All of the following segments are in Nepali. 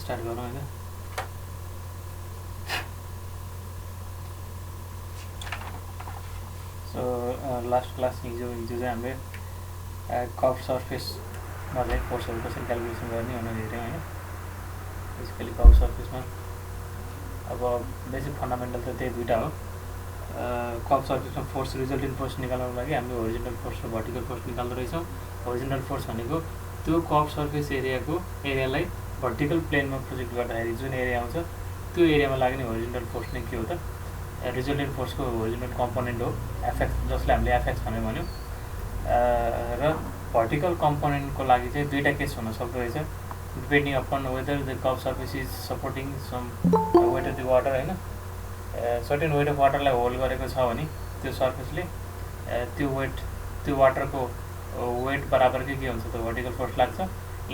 स्टार्ट गरौँ हैन। सो लास्ट क्लास हिजो चाहिँ हामीले कर्भ सर्फेसमा चाहिँ फोर्सहरू कसरी क्यालकुलेसन गर्ने भनेर हेऱ्यौँ हैन। बेसिकली कर्भ सर्फेसमा अब बेसिक फन्डामेन्टल त त्यही दुईटा हो। कर्भ सर्फेसमा फोर्स रिजल्टेन्ट फोर्स निकाल्नको लागि हामीले होरिजोन्टल फोर्स र भर्टिकल फोर्स निकाल्दो रहेछौँ। होरिजोन्टल फोर्स भनेको त्यो कर्भ सर्फेस एरियालाई भर्टिकल प्लेनमा प्रोजेक्ट गर्दाखेरि जुन एरिया आउँछ त्यो एरियामा लाग्ने होरिजोन्टल फोर्स नै के हो त रिजल्टेन्ट फोर्सको होरिजोन्टल कम्पोनेन्ट हो एफएक्स, जसलाई हामीले एफएक्स भनेर भन्यौँ। र भर्टिकल कम्पोनेन्टको लागि चाहिँ दुईटा केस हुन सक्दो रहेछ, depending upon whether the curve surface is supporting some weight of the water हैन। सर्टेन वेट अफ वाटरलाई होल्ड गरेको छ भने त्यो सर्फेसले त्यो वाटरको वेट बराबरकै के हुन्छ त भर्टिकल फोर्स लाग्छ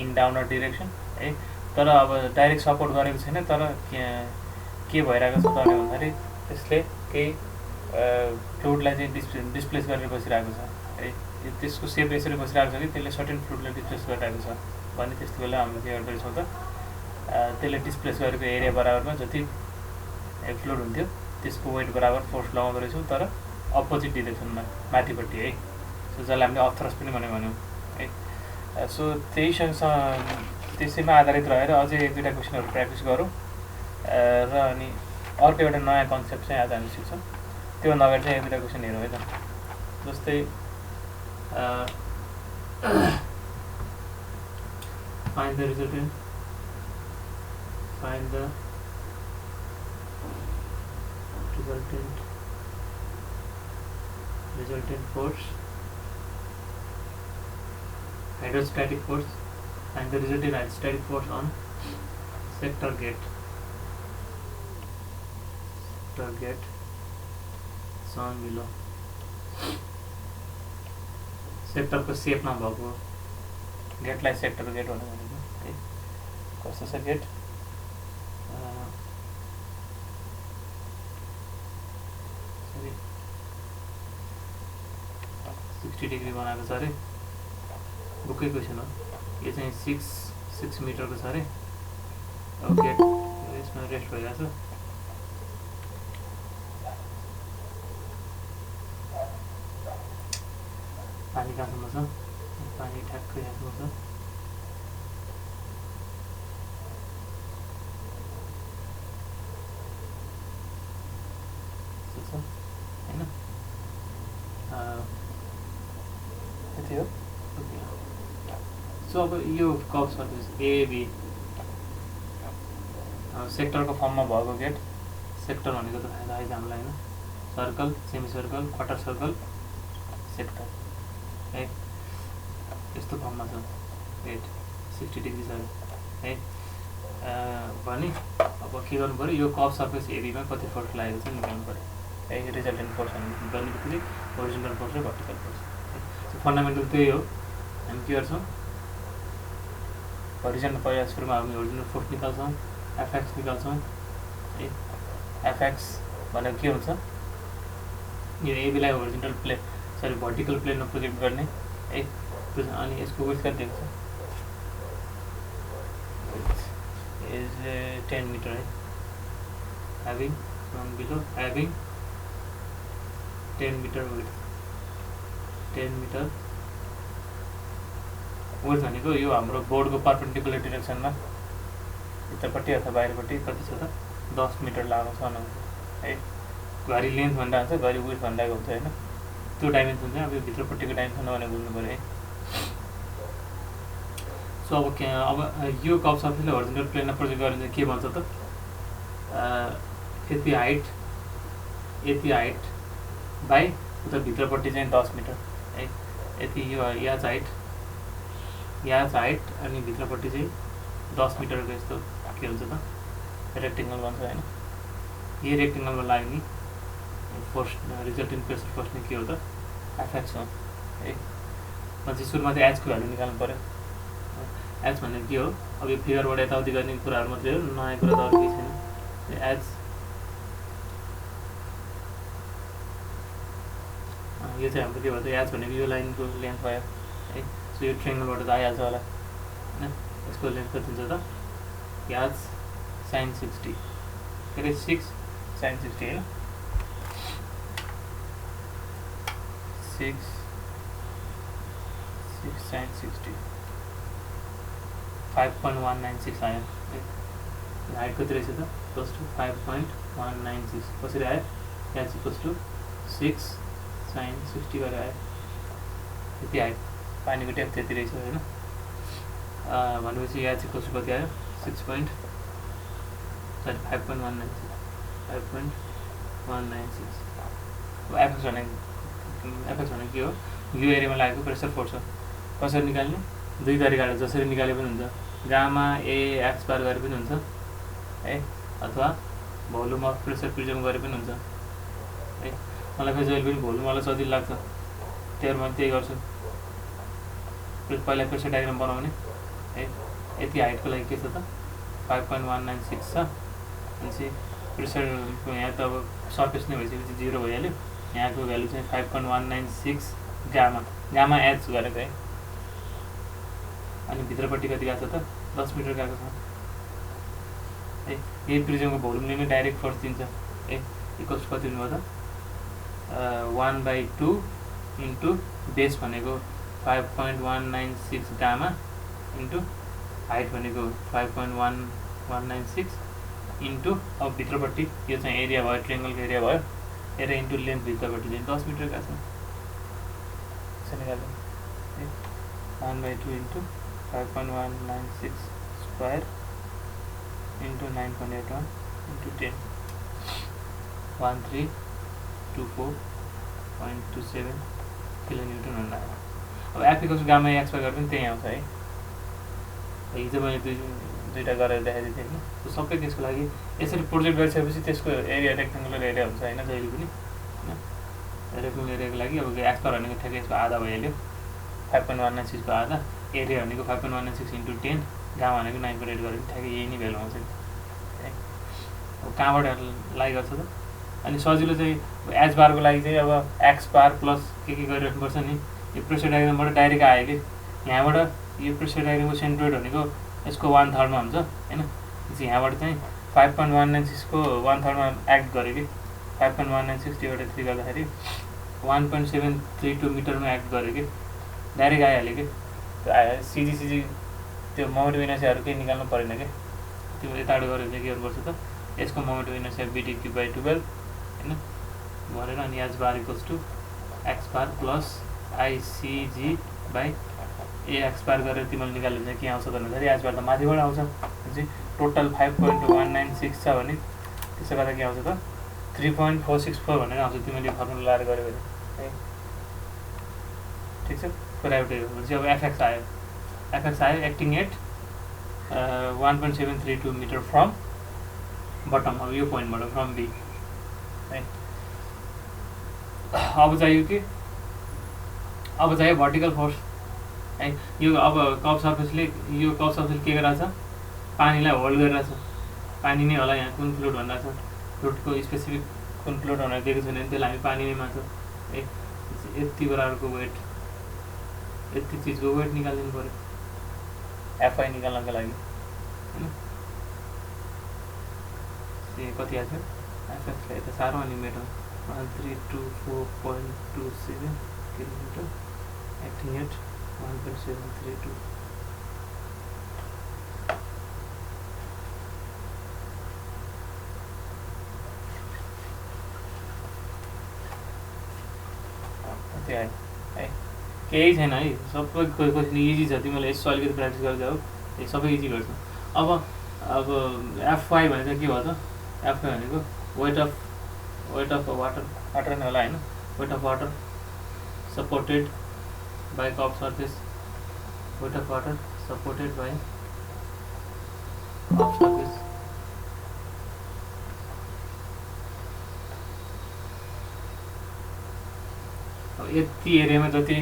इन डाउनवर्ड डिरेक्सन है। तर अब डाइरेक्ट सपोर्ट गरेको छैन, तर के भइरहेको छ त भन्दाखेरि त्यसले केही फ्लुइडलाई चाहिँ डिस्प्लेस गरेर बसिरहेको छ है। त्यसको सेप यसरी बसिरहेको छ कि त्यसले सर्टेन फ्लुइडलाई डिस्प्लेस गरिरहेको छ भने त्यस्तो बेला हामीले के गर्दैछौँ त त्यसले डिस्प्लेस गरेको एरिया बराबरमा जति फ्लुइड हुन्थ्यो त्यसको वेट बराबर फोर्स लगाउँदो रहेछौँ, तर अपोजिट डिरेक्सनमा माथिपट्टि है। सो जसलाई हामीले अप पनि भन्यौँ है। सो त्यसैमा आधारित रहेर अझै एक दुईवटा क्वेसनहरू प्र्याक्टिस गरौँ र अनि अर्को एउटा नयाँ कन्सेप्ट चाहिँ आज हामी सिक्छौँ। त्योभन्दा अगाडि चाहिँ एक दुईवटा क्वेसन हेरौँ है त। जस्तै find the resultant force, hydrostatic force, and the resultant hydrostatic force on sector gate shown below. सेक्टरको सेप नभएको गेटलाई सेक्टर गेट भनेको है। कस्तो छ गेट? 60 डिग्री बनाएको छ अरे, बुकै क्वेसन हो। यो चाहिँ 6 मिटरको छ अरे। अब गेट यसमा रेस्ट भइरहेको छ। पानी कहाँसम्म छ? पानी ठ्याक्कै यहाँसम्म छ। होइन यति हो। सो अब यो कर्भ सर्फेस एबी सेक्टरको फर्ममा भएको गेट, सेक्टर भनेको त थाहा छ हामीलाई होइन। Circle, semi circle, quarter circle, sector है। यस्तो फर्ममा छ गेट, 60 डिग्री छ है। भने अब के गर्नु पऱ्यो, यो कर्भ सर्फेस एबीमा कति फोर्स लागेको छ निकाल्नु पऱ्यो है। रिजल्टेन्ट फोर्स गर्ने बित्तिकै होरिजोन्टल फोर्स र भर्टिकल फोर्स। फन्डामेन्टल त्यही हो। हामी के गर्छौँ, होरिजोन्टल पहिला सुरुमा हामी होरिजोन्टल फोर्स निकाल्छौँ, एफएक्स निकाल्छौँ है। एफएक्स भनेको के हुन्छ, यो एबीलाई होरिजोन्टल भर्टिकल प्लेनमा प्रोजेक्ट गर्ने है। अनि यसको विड्थ कति हुन्छ, इज 10 मिटर है। having from below having 10 meter width, 10 meter width भनेको यो हाम्रो बोर्डको पर्पेन्डिकुलर डिरेक्सनमा भित्रपट्टि अथवा बाहिरपट्टि कति छ त 10 मिटर लामो छ है। घरि लेन्थ भन्दा हुन्छ, घरि विड्थ भन्दा हुन्छ होइन। त्यो डाइमेन्सन चाहिँ अब यो भित्रपट्टिको डाइमेन्सन नभने बुझ्नु पऱ्यो है। सो अब यो कर्भ सर्फेसले होरिजोन्टल प्लेनमा प्रोजेक्ट गरेर के भन्छ त, यति हाइट बाई उता भित्रपट्टि चाहिँ 10 मिटर है। यति यो याच हाइट अनि भित्रपट्टि चाहिँ 10 मिटरको यस्तो के हुन्छ त रेक्टेङ्गल भन्छ होइन। यही रेक्टेङ्गलमा लाग्ने फोर्स रिजल्टेन्ट प्रेसर फोर्स नै के हो त एफएक्स हो है। पछि सुरुमा चाहिँ एचको भ्यालु निकाल्नु पऱ्यो। एच भनेको के हो, अब यो फिगरबाट यताउति गर्ने कुराहरू मात्रै हो, नयाँ कुरा त अरू केही छैन। एच यो चाहिँ हाम्रो के भन्छ, एच भनेको यो लाइनको लेन्थ भयो है। सो यो ट्रेङ्गलबाट त आइहाल्छ होला होइन। यसको लेन्थ कति हुन्छ त, याज sin 60 के अरे 6 sin 60 होइन 6 sin 60 5.196 आयो हाइट कति रहेछ त प्लस टू 5.196 कसरी आयो याज इक्वल्स टू 6 sin 60 गरेर आयो त्यति हाइट पानीको डेप्थ त्यति रहेछ होइन भनेपछि याज इक्वल्स टू कति आयो 5.196 एफएक्स भनेको के हो यो एरियामा लागेको प्रेसर फोर्स हो कसरी निकाल्ने दुई तरिकाले जसरी निकाले पनि हुन्छ गामा ए एक्स बार गरे पनि हुन्छ है अथवा भोल्युम अफ प्रेसर प्रिजम गरे पनि हुन्छ है मलाई फेरि जहिले पनि भोल्युमवाला सजिलो लाग्छ त्यही मैले त्यही गर्छु पहिला प्रेसर डायग्राम बनाउने है यति हाइटको लागि के छ त 5.196 छ भनेपछि प्रेसर यहाँ त अब सर्फेस नै भइसकेपछि 0 भइहाल्यो यहाँको भ्यालु चाहिँ 5.196 गामा एच गरेको है अनि भित्रपट्टि कति गएको छ त 10 मिटर गएको छ है यही प्रिजमको भोल्युमले नै डाइरेक्ट फोर्स दिन्छ है इक्वल्स कति हुनुभयो त 1/2 इन्टु बेस भनेको 5.196 गामा इन्टु हाइट भनेको 5.1196 इन्टु अब भित्रपट्टि यो चाहिँ एरिया भयो ट्रायंगलको एरिया भयो एरिया इन्टु लेन्थ भित्रपट्टि चाहिँ 10 मिटर गएको छ निकाल्नु 1/2 इन्टु 5.196 स्क्वायर इन्टु 9.81 इन्टु 10 1324.27 किलोन्युटन हुन लाग्यो अब एफिकल्स गामा एक्स गरेर पनि त्यही आउँछ है हिजो मैले दुईवटा गरेर देखाइदिएको थिएँ होइन त्यो सबै त्यसको लागि यसरी प्रोजेक्ट गरिसकेपछि त्यसको एरिया रेक्टेङ्गुलर एरिया हुन्छ होइन जहिले पनि होइन रेक्टेङ्गुलर एरियाको लागि अब एक्स बार भनेको ठ्याक्कै यसको आधा भइहाल्यो 5.196 को आधा एरिया भनेको 5.196 इन्टु 10 गामा भनेको 9.8 गरेर ठ्याक्कै यही नै भ्यालु आउँछ है अब कहाँबाट लागि गर्छ त अनि सजिलो चाहिँ एच बारको लागि चाहिँ अब एक्स बार प्लस के गरिराख्नुपर्छ नि यो प्रेसर डायग्रामबाट डाइरेक्ट आयो कि यहाँबाट यो प्रेसर डायग्रामको सेन्ट्रोइड भनेको यसको 1/3 हुन्छ होइन यहाँबाट चाहिँ 5.196 को 1/3 एक्ट गर्यो कि 5.196 डिभाइडेड 3 गर्दाखेरि 1.732 मिटरमा एक्ट गर्यो कि डाइरेक्ट आइहाल्यो कि सिजी त्यो मोमेन्ट इनर्सियाहरू केही निकाल्नु परेन कि त्यो यताबाट गऱ्यो भने के गर्नुपर्छ त यसको मोमेन्ट इनर्सिया BD/12 होइन भनेर अनि H bar equals to X bar plus ICG by AX bar गरेर तिमीले निकाल्यो भने के आउँछ भन्दाखेरि एच बार त माथिबाट आउँछ भनेपछि टोटल 5.196 छ भने त्यसो गर्दा के आउँछ त 3.464 भनेर आउँछ तिमीले फर्मुला लगाएर गऱ्यो भने है ठिक छ कुरा एउटै हो भनेपछि अब एफएक्स आयो acting at 1.732 metre from bottom अब यो पोइन्टबाट फ्रम बी है अब चाहियो भर्टिकल फोर्स है यो अब कर्व सर्फेसले के गरिरहेछ पानीलाई होल्ड गरिरहेछ पानी नै होला यहाँ कुन फ्लुइड भनिरहेछ फ्लुइडको स्पेसिफिक कुन फ्लुइड भनेर दिएको छैन भने त्यसलाई हामी पानी नै मान्छौँ है यति बराबरको वेट यति चिजको वेट निकालिदिनु पऱ्यो एफआई निकाल्नको लागि होइन कति आएको थियो एफएक्सलाई यता साह्रो अनि मेटल 1324.27 किलोमिटर एक्टिङ एट 1.732 त्यो आयो है केही छैन है सबै कोही इजी छ तिमीले यसो अलिकति प्र्याक्टिस गर्दै जाऊ यो सबै इजी गर्छ अब F5 भनेको के भयो त F5 भनेको वेट अफ वाटर नै होला होइन weight of water supported by curve surface weight of water supported by curve surface अब यति एरियामा जति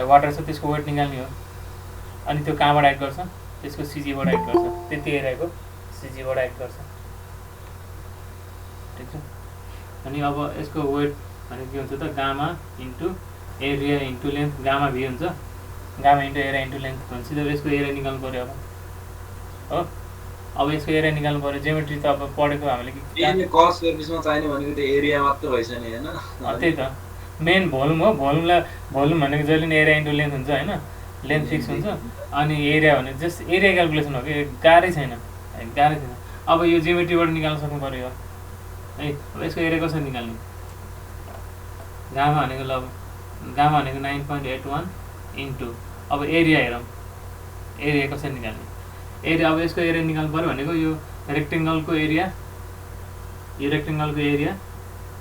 वाटर छ त्यसको वेट निकाल्ने हो अनि त्यो कहाँबाट एक्ट गर्छ त्यसको सिजीबाट एक्ट गर्छ त्यति एरियाको सिजीबाट एक्ट गर्छ ठिक छ अनि अब यसको वेट भनेको के हुन्छ त gamma into area into length gamma भी हुन्छ gamma into area into length भनेपछि त यसको एरिया निकाल्नु पऱ्यो अब हो अब यसको एरिया निकाल्नु पर्यो। जियोमेट्री त अब पढेको हामीले मेन क्रस सर्फेसमा चाहिने भनेको त्यो एरिया मात्र भइछ नि हैन। त्यही त मेन भोल्युम हो। भोल्युम भनेको जहिले नि एरिया इन्टु लेन्थ हुन्छ होइन, लेन्थ फिक्स हुन्छ। अनि एरिया भने जस्ट एरिया क्यालकुलेसन हो कि, गाह्रै छैन, गाह्रै छैन। अब यो जियोमेट्रीबाट निकाल्न सक्नु पऱ्यो है। अब यसको एरिया कसरी निकाल्ने? गामा भनेको ल गामा भनेको 9.81 इन्टु अब एरिया हेरौँ, एरिया कसरी निकाल्ने? एरिया अब यसको एरिया निकाल्नु पऱ्यो भनेको यो रेक्टेङ्गलको एरिया, यो रेक्टेङ्गलको एरिया,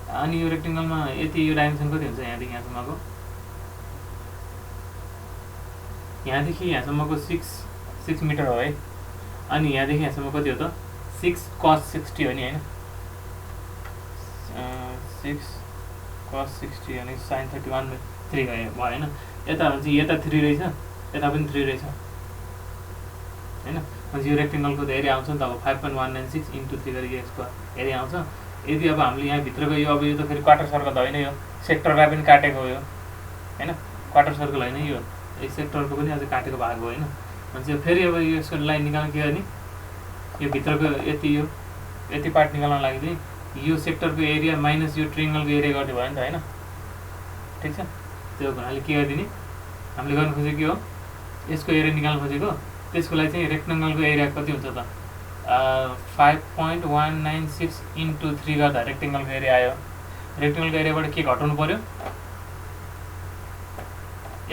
अनि यो रेक्टेङ्गलमा यति यो डाइमेन्सन कति हुन्छ यहाँदेखि यहाँसम्मको? यहाँदेखि यहाँसम्मको 6 मिटर हो है। अनि यहाँदेखि यहाँसम्म कति हो त? 6 cos 60 हो नि होइन, 6 cos 60 अनि sin 31/3 भयो होइन। यता भने चाहिँ यता 3 रहेछ, यता पनि 3 रहेछ होइन। अनि यो रेक्टेङ्गलको त एरिया आउँछ नि त अब 5.196 इन्टु 3 गरेर यसको एरिया आउँछ। यदि अब हामीले यहाँभित्रको यो अब यो त फेरि क्वार्टर सर्कल त होइन, यो सेक्टरलाई पनि काटेको हो यो होइन, क्वार्टर सर्कल होइन यो सेक्टरको पनि अझै काटेको भाग हो होइन। अनि चाहिँ फेरि अब यसको लाइन निकाल्न के गर्ने? यो भित्रको यति पार्ट निकाल्न लागि चाहिँ यो सेक्टरको एरिया माइनस यो ट्रिङ्गलको एरिया गर्ने भयो नि त होइन, ठिक छ। त्यो हुनाले के गरिदिने, हामीले गर्नु खोजेको के हो? यसको एरिया निकाल्नु खोजेको, त्यसको लागि चाहिँ रेक्टेङ्गलको एरिया कति हुन्छ त? 5.196 इन्टु 3 गर्दा रेक्टेङ्गलको एरिया आयो। रेक्टेङ्गलको एरियाबाट के घटाउनु पऱ्यो?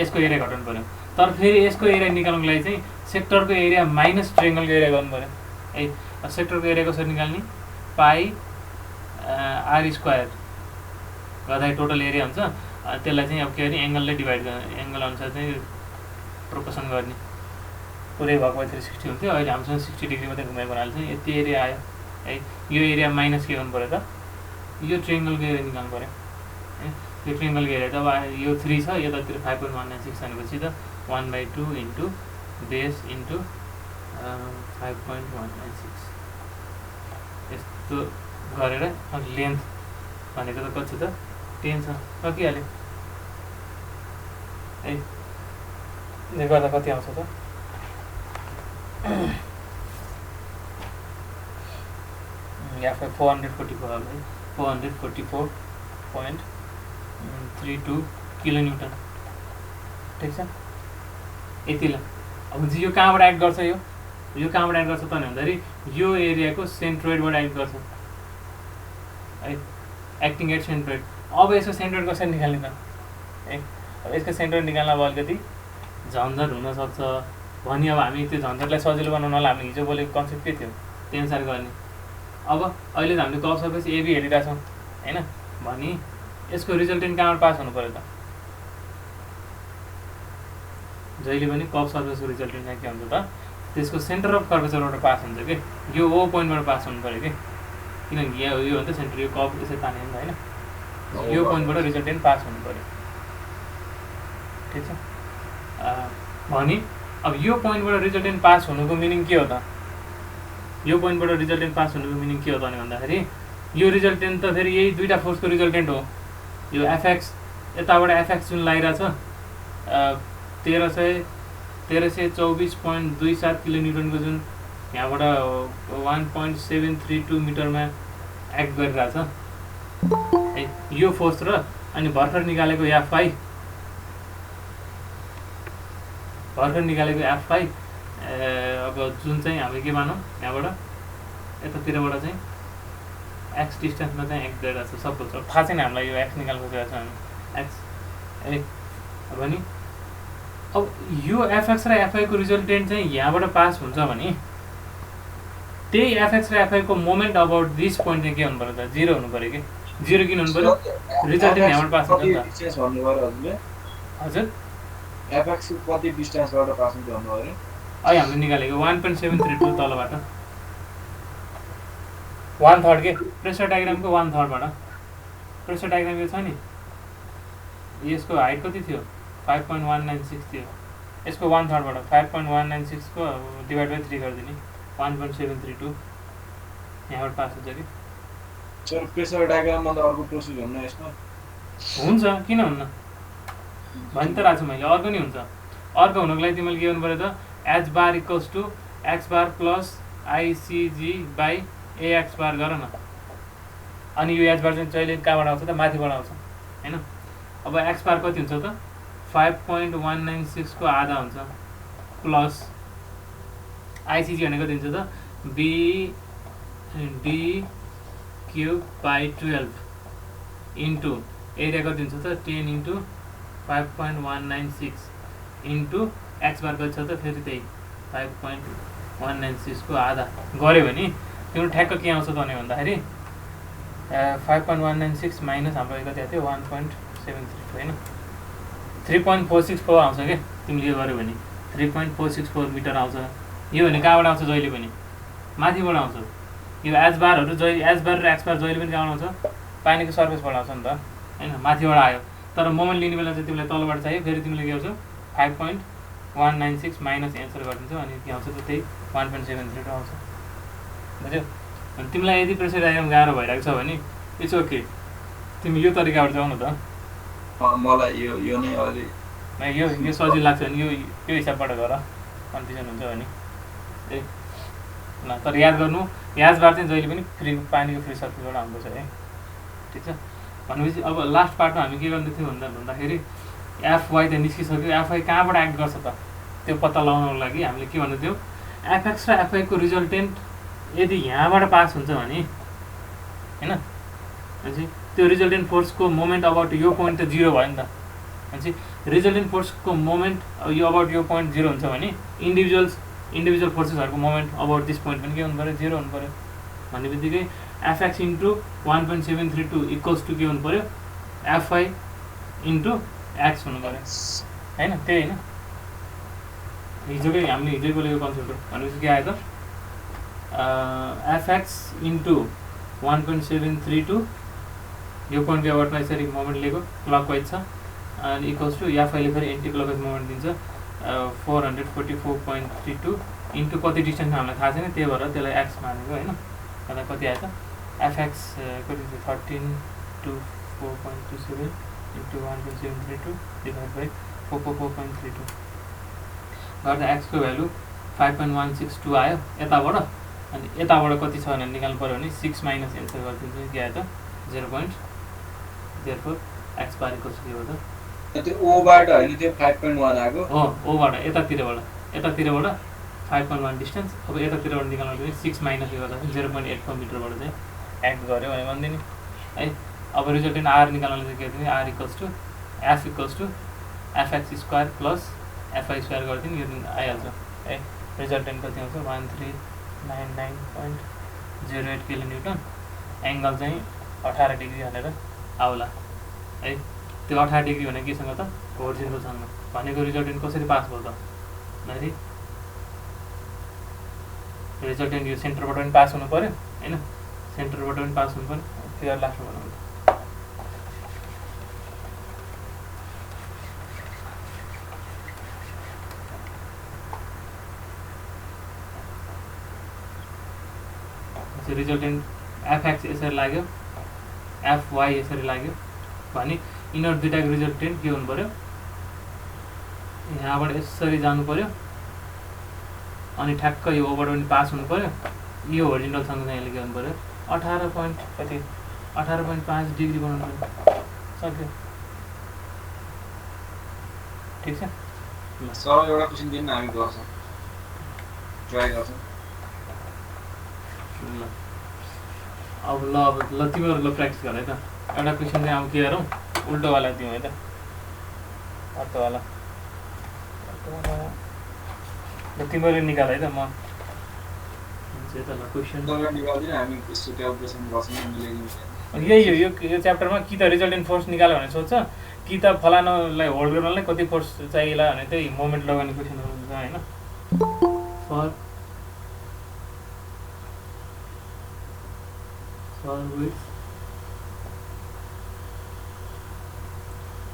यसको एरिया घटाउनु पऱ्यो। तर फेरि यसको एरिया निकाल्नुको लागि चाहिँ सेक्टरको एरिया माइनस ट्रिङ्गलको एरिया गर्नु पऱ्यो है। सेक्टरको एरिया कसरी निकाल्ने? पाई आर स्क्वायर गर्दा टोटल एरिया हुन्छ। त्यसलाई चाहिँ अब के गर्ने? एङ्गलले डिभाइड गर्ने, एङ्गल अनुसार चाहिँ प्रोपोर्सन गर्ने। पुरै भएको 360 हुन्थ्यो, अहिले हामीसँग 60 डिग्री मात्रै घुमेको हुनाले चाहिँ यति एरिया आयो है। यो एरिया माइनस के गर्नु पऱ्यो त? यो ट्रिङ्गलको एरिया निकाल्नु पऱ्यो है। यो ट्रिङ्गलको एरिया त अब यो 3 छ, यतातिर 5.196 भनेपछि त 1/2 इन्टु बेस इन्टु 5.196 यस्तो गरेर लेन्थ भनेको त कति छ त? 10 छ, सकिहाल्यो है। यो गर्दा कति आउँछ त? यहाँ 444 है, 444.32 किलोन्युटन, ठिक छ। यतिलाई अब यो कहाँबाट एड गर्छ? यो कहाँबाट एड गर्छ त भन्दाखेरि यो एरियाको सेन्ट्रोइडबाट एड गर्छ है, एक्टिङ एट सेन्ट्रोइड। अब यसको सेन्ट्रोइड कसरी निकाल्ने त है? अब यसको सेन्ट्रोइड निकाल्न अब अलिकति झन्झट हुनसक्छ भनी अब हामी त्यो झन्झटलाई सजिलो बनाउनलाई हामी हिजो बोलेको कन्सेप्ट के थियो त्यही अनुसार गर्ने। अब अहिले त हामीले कर्भ सर्फेस एबी हेरिरहेको छौँ होइन, भनी यसको रिजल्टेन्ट कहाँबाट पास हुनु पऱ्यो त? जहिले पनि कर्भ सर्फेसको रिजल्टेन्ट चाहिँ के हुन्छ त? त्यसको सेन्टर अफ कर्भेचरबाट पास हुन्छ कि, यो ओ पोइन्टबाट पास हुनु पऱ्यो कि, किनकि यो हो नि त सेन्टर, यो कर्भ यसरी ताने नि त होइन, यो पोइन्टबाट रिजल्टेन्ट पास हुनु पऱ्यो, ठिक छ। भनी अब यो पोइन्टबाट रिजल्टेन्ट पास हुनुको मिनिङ के हो त? यो पोइन्टबाट रिजल्टेन्ट पास हुनुको मिनिङ के हो त भन्दाखेरि यो रिजल्टेन्ट त फेरि यही दुईवटा फोर्सको रिजल्टेन्ट हो। यो एफएक्स यताबाट एफएक्स जुन लागिरहेछ 1324.27 किलोन्युटनको जुन यहाँबाट 1.732 मिटरमा एक्ट गरिरहेछ है, यो फोर्स र अनि भर्खर निकालेको एफआई, अब जुन चाहिँ हामी के मानौँ यहाँबाट यतातिरबाट चाहिँ एक्स डिस्टेन्समा चाहिँ एक्ट गरिरहेको छ, सपोज थाहा छैन हामीलाई यो एक्स निकाल्नु खोजिरहेको छ हामी एक्स है भने अब यो एफएक्स र एफआईको रिजल्टेन्ट चाहिँ यहाँबाट पास हुन्छ भने त्यही एफएक्स र एफआईको मोमेन्ट अबाउट दिस पोइन्ट चाहिँ के हुनु पऱ्यो त? 0 हुनु पऱ्यो कि। 0 किन हुनु पऱ्यो? रिजल्टेन्ट यहाँबाट पास हुन्छ नि त। हजुर एफएक्स कति डिस्टेन्सबाट पास हुन्छ भन्नुभयो? अहिले हामीले निकालेको 1.732 तलबाट 1/3 के प्रेसर डायग्रामको 1/3बाट। प्रेसर डायग्राम यो छ नि, यसको हाइट कति थियो? 5.196 थियो, यसको 1/3बाट 5.196 को डिभाइड बाई 3 गरिदिने 1.732 यहाँबाट पास हुन्छ कि। सर प्रेसर डायग्राममा त अर्को प्रोसेस हुन्न यसमा? हुन्छ, किन हुन्न भनि त राख्छु मैले, अर्को नि हुन्छ। अर्को हुनुको लागि तिमीले के गर्नु पऱ्यो त? H bar equals to X bar plus ICG by AX bar गर न। अनि यो एच बार चाहिँ जहिले कहाँबाट आउँछ त माथिबाट आउँछ हैन। अब एक्स बार कति हुन्छ त 5.196 को आधा हुन्छ प्लस आइसिजी भनेको कति हुन्छ त B D cube by 12 into area कति हुन्छ त 10 इन्टु 5.196 इन्टु एक्स बार कति छ त फेरि त्यही 5.196 को आधा गऱ्यो भने तिम्रो ठ्याक्क के आउँछ त भने भन्दाखेरि 5.196 माइनस हाम्रो कति थियो 1.73 होइन 3.464 आउँछ क्या तिमीले यो गर्यो भने 3.464 मिटर आउँछ। यो भने कहाँबाट आउँछ जहिले पनि माथिबाट आउँछ। यो एच बारहरू जहिले एच बार र एक्स बार जहिले पनि कहाँबाट आउँछ पानीको सर्फेसबाट आउँछ नि त होइन माथिबाट आयो। तर मोमेन्ट लिने बेला चाहिँ तिमीलाई तलबाट चाहियो फेरि तिमीले के आउँछ 5.196 माइनस एन्सर गरिदिन्छौ अनि के आउँछ त त्यही 1.73 आउँछ बुझ्यौ। अनि तिमीलाई यदि प्रेसर डायग्राम गाह्रो भइरहेको छ भने इट्स ओके तिमी यो तरिकाबाट जाऊ न त। मलाई यो नै अलि यो सजिलो लाग्छ भने यो हिसाबबाट गर कन्फ्युजन हुन्छ भने ए ल। तर याद गर्नु याज बार चाहिँ जहिले पनि फ्री पानीको फ्री सर्फेसबाट आउँदैछ है ठिक छ। भनेपछि अब लास्ट पार्टमा हामी के गर्दै थियौँ भन्दाखेरि एफवाई त निस्किसक्यो। एफआई कहाँबाट एक्ट गर्छ त त्यो पत्ता लगाउनको लागि हामीले के भन्दै थियौँ एफएक्स र एफआईको रिजल्टेन्ट यदि यहाँबाट पास हुन्छ भने होइन भनेपछि त्यो रिजल्टेन्ट फोर्सको मोमेन्ट अबाउट यो पोइन्ट त 0 भयो नि त। भनेपछि रिजल्टेन्ट फोर्सको मोमेन्ट यो अबाउट यो पोइन्ट 0 हुन्छ भने इन्डिभिजुअल फोर्सेसहरूको मोमेन्ट अबाउट दिस पोइन्ट पनि के हुनु पऱ्यो 0 हुनु पऱ्यो। भन्ने बित्तिकै एफएक्स इन्टु 1.732 इक्वल्स टु के हुनु पऱ्यो एफआई इन्टु एक्स हुनु पऱ्यो होइन त्यही होइन हिजोकै हामीले हिजोकै बोलेको कन्सेप्ट हो। भनेपछि के आयो त एफएक्स इन्टु 1.732 यो पोइन्टको अबाउटमा यसरी मोमेन्ट लिएको क्लकवाइज छ अनि इक्वल्स टु एफआईले फेरि एन्टी क्लकवाइज मोमेन्ट दिन्छ 444.32 इन्टु कति डिस्टेन्समा हामीलाई थाहा छैन त्यही भएर त्यसलाई एक्स मानेको होइन। त्यसलाई कति आएछ एफएक्स कति थियो 1324.27 इन्टु 1.732 डिभाइड बाई 444.32 गर्दा एक्सको भ्यालु 5.162 आयो यताबाट। अनि यताबाट कति छ भनेर निकाल्नु पऱ्यो भने 6 माइनस एन्सर गरिदिन्छु के आयो त 0.04 एक्स बार इक्वल्स के हो त त्यो ओबाट हैन त्यो 5.1 आको हो ओबाट यतातिरबाट 5.1 डिस्टेन्स। अब यतातिरबाट निकाल्नु भने 6 माइनस गर्दा 0.84 मिटरबाट चाहिँ एक्ट गर्यो भने भन्दै नि है। अब रिजल्टेन्ट आर निकाल्नलाई चाहिँ के गर्दिने R equals to F equals to FX square plus FI square गरिदिने यो आइहाल्छ है। रिजल्टेन्ट कति आउँछ 1399.08 किलोन्युटन एङ्गल चाहिँ 18 डिग्री हालेर आउला है। त्यो 18 डिग्री भने केसँग त होरिजोन्टलसँग भनेको रिजल्टेन्ट कसरी पास भयो त भन्दाखेरि रिजल्टेन्ट यो सेन्टरबाट पनि पास हुनु पऱ्यो होइन सेन्टरबाट पनि पास हुनु पऱ्यो फिगर लास्टमा बनाउनु रिजल्टेन्ट एफएक्स यसरी लाग्यो एफवाई यसरी लाग्यो भने यिनीहरू दुईटाको रिजल्टेन्ट के हुनु पऱ्यो यहाँबाट यसरी जानु पऱ्यो अनि ठ्याक्क यो ओभर पनि पास हुनु पऱ्यो। यो होरिजोन्टलसँग चाहिँ यसले के गर्नु पऱ्यो 18.5 डिग्री बनाउनु पऱ्यो सक्यो ठिक छ। सर एउटा क्वेशन दिन हामी गर्छौँ ट्राई गर्छौँ ल अब तिमीहरू प्र्याक्टिस गर है त। एउटा क्वेसन चाहिँ अब के गरौँ उल्टोवाला दिउँ है त अर्कोवाला ल तिमीहरू निकाल है त म क्वेसन यही हो यो च्याप्टरमा कि त रिजल्टेन्ट फोर्स निकाल्यो भने सोध्छ कि त फलानालाई होल्ड गर्नलाई कति फोर्स चाहिएला भने त्यही मोमेन्ट लगाउने क्वेसनहरू हुन्छ होइन। for width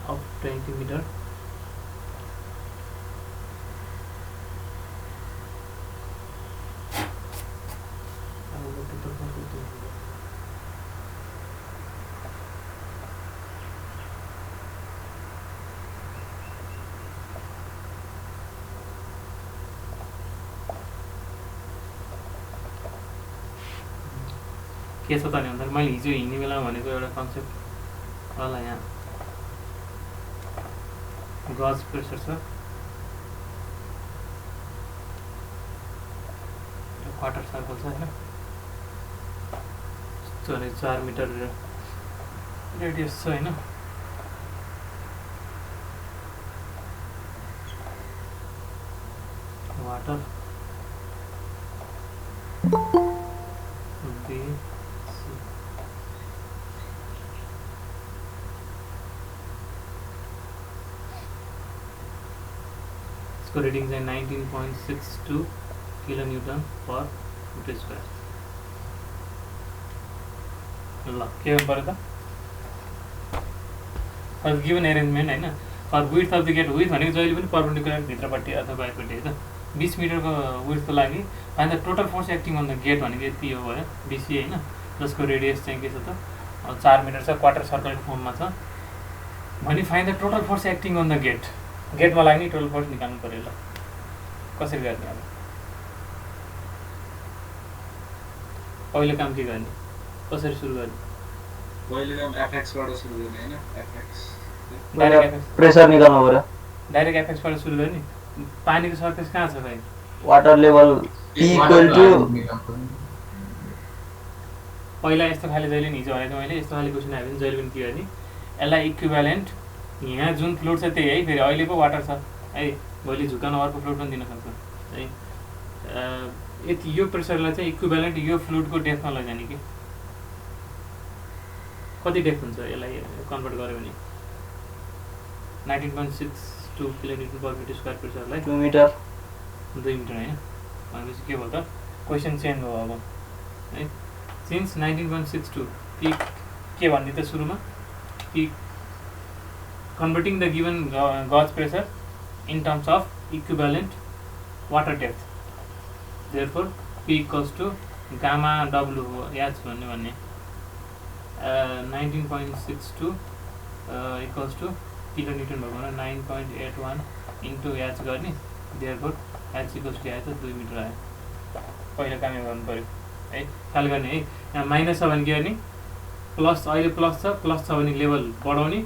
of 20 meter के छ त भन्दा मैले हिजो हिँड्ने बेलामा भनेको एउटा कन्सेप्ट होला यहाँ गज प्रेसर छ क्वार्टर सर्कल छ हैन चले 4 मिटर रेडियस छ हैन वाटर इसको रेटिंग है 19.62 kilo newton per metre square ल के गर्नु पर्यो त फर गिवन अरेन्जमेन्ट हैन for width of the gate width भनेको जहिले पनि परपेन्डिकुलर भित्रपट्टि अथवा बाहिरपट्टि है त 20 मिटरको विड्थको लागि find the total force acting on the gate भनेको यति हो भयो बीसी हैन जसको रेडियस चाहिँ के छ त 4 मिटर छ क्वार्टर सर्कलको फर्ममा छ भने find the total force acting on the gate गेटमा लाग्ने टोटल फोर्स निकाल्नु पर्यो ल कसरी गर्ने अब पहिलो काम के गर्ने कसरी सुरु गर्ने पहिले काम fx बाट सुरु गर्ने हैन fx डाइरेक्ट प्रेसर निकाल्नु पर्यो डाइरेक्ट एफएक्स बाट सुरु गर्ने पानीको सरफेस कहाँ छ भाइ water level p equal to पहिला यस्तो खाले जहिले नि हिजो भनेको मैले यस्तो खाले क्वेशन आयो भने जहिले पनि के गर्ने यसलाई इक्विभ्यालेन्ट यहाँ जुन फ्लुइड छ त्यही है फेरि अहिले पो वाटर छ है भोलि झुकाउन अर्को फ्लुइड पनि दिन सक्छ है यति यो प्रेसरलाई चाहिँ इक्विभ्यालेन्ट यो फ्लुइडको डेप्थमा लैजाने कि कति डेप्थ हुन्छ यसलाई कन्भर्ट गर्यो भने 19.62 किलोमिटर पर मिटर स्क्वायर प्रेसरलाई 2 मिटर 2 मिटर हैन भनेपछि के भयो त क्वेशन चेन्ज भयो अब है सिन्स 19.62 पी के भन्ने त सुरुमा P converting the given gauge pressure in terms of equivalent water depth therefore P equals to gamma W H भन्ने 19.62 equals to kilonewton भएको 9.81 into H गर्ने therefore H equals to आयो त 2 मिटर आयो पहिला काम गर्नु पर्यो है ख्याल गर्ने है यहाँ माइनस छ भने के गर्ने प्लस अहिले प्लस छ भने लेभल बढाउने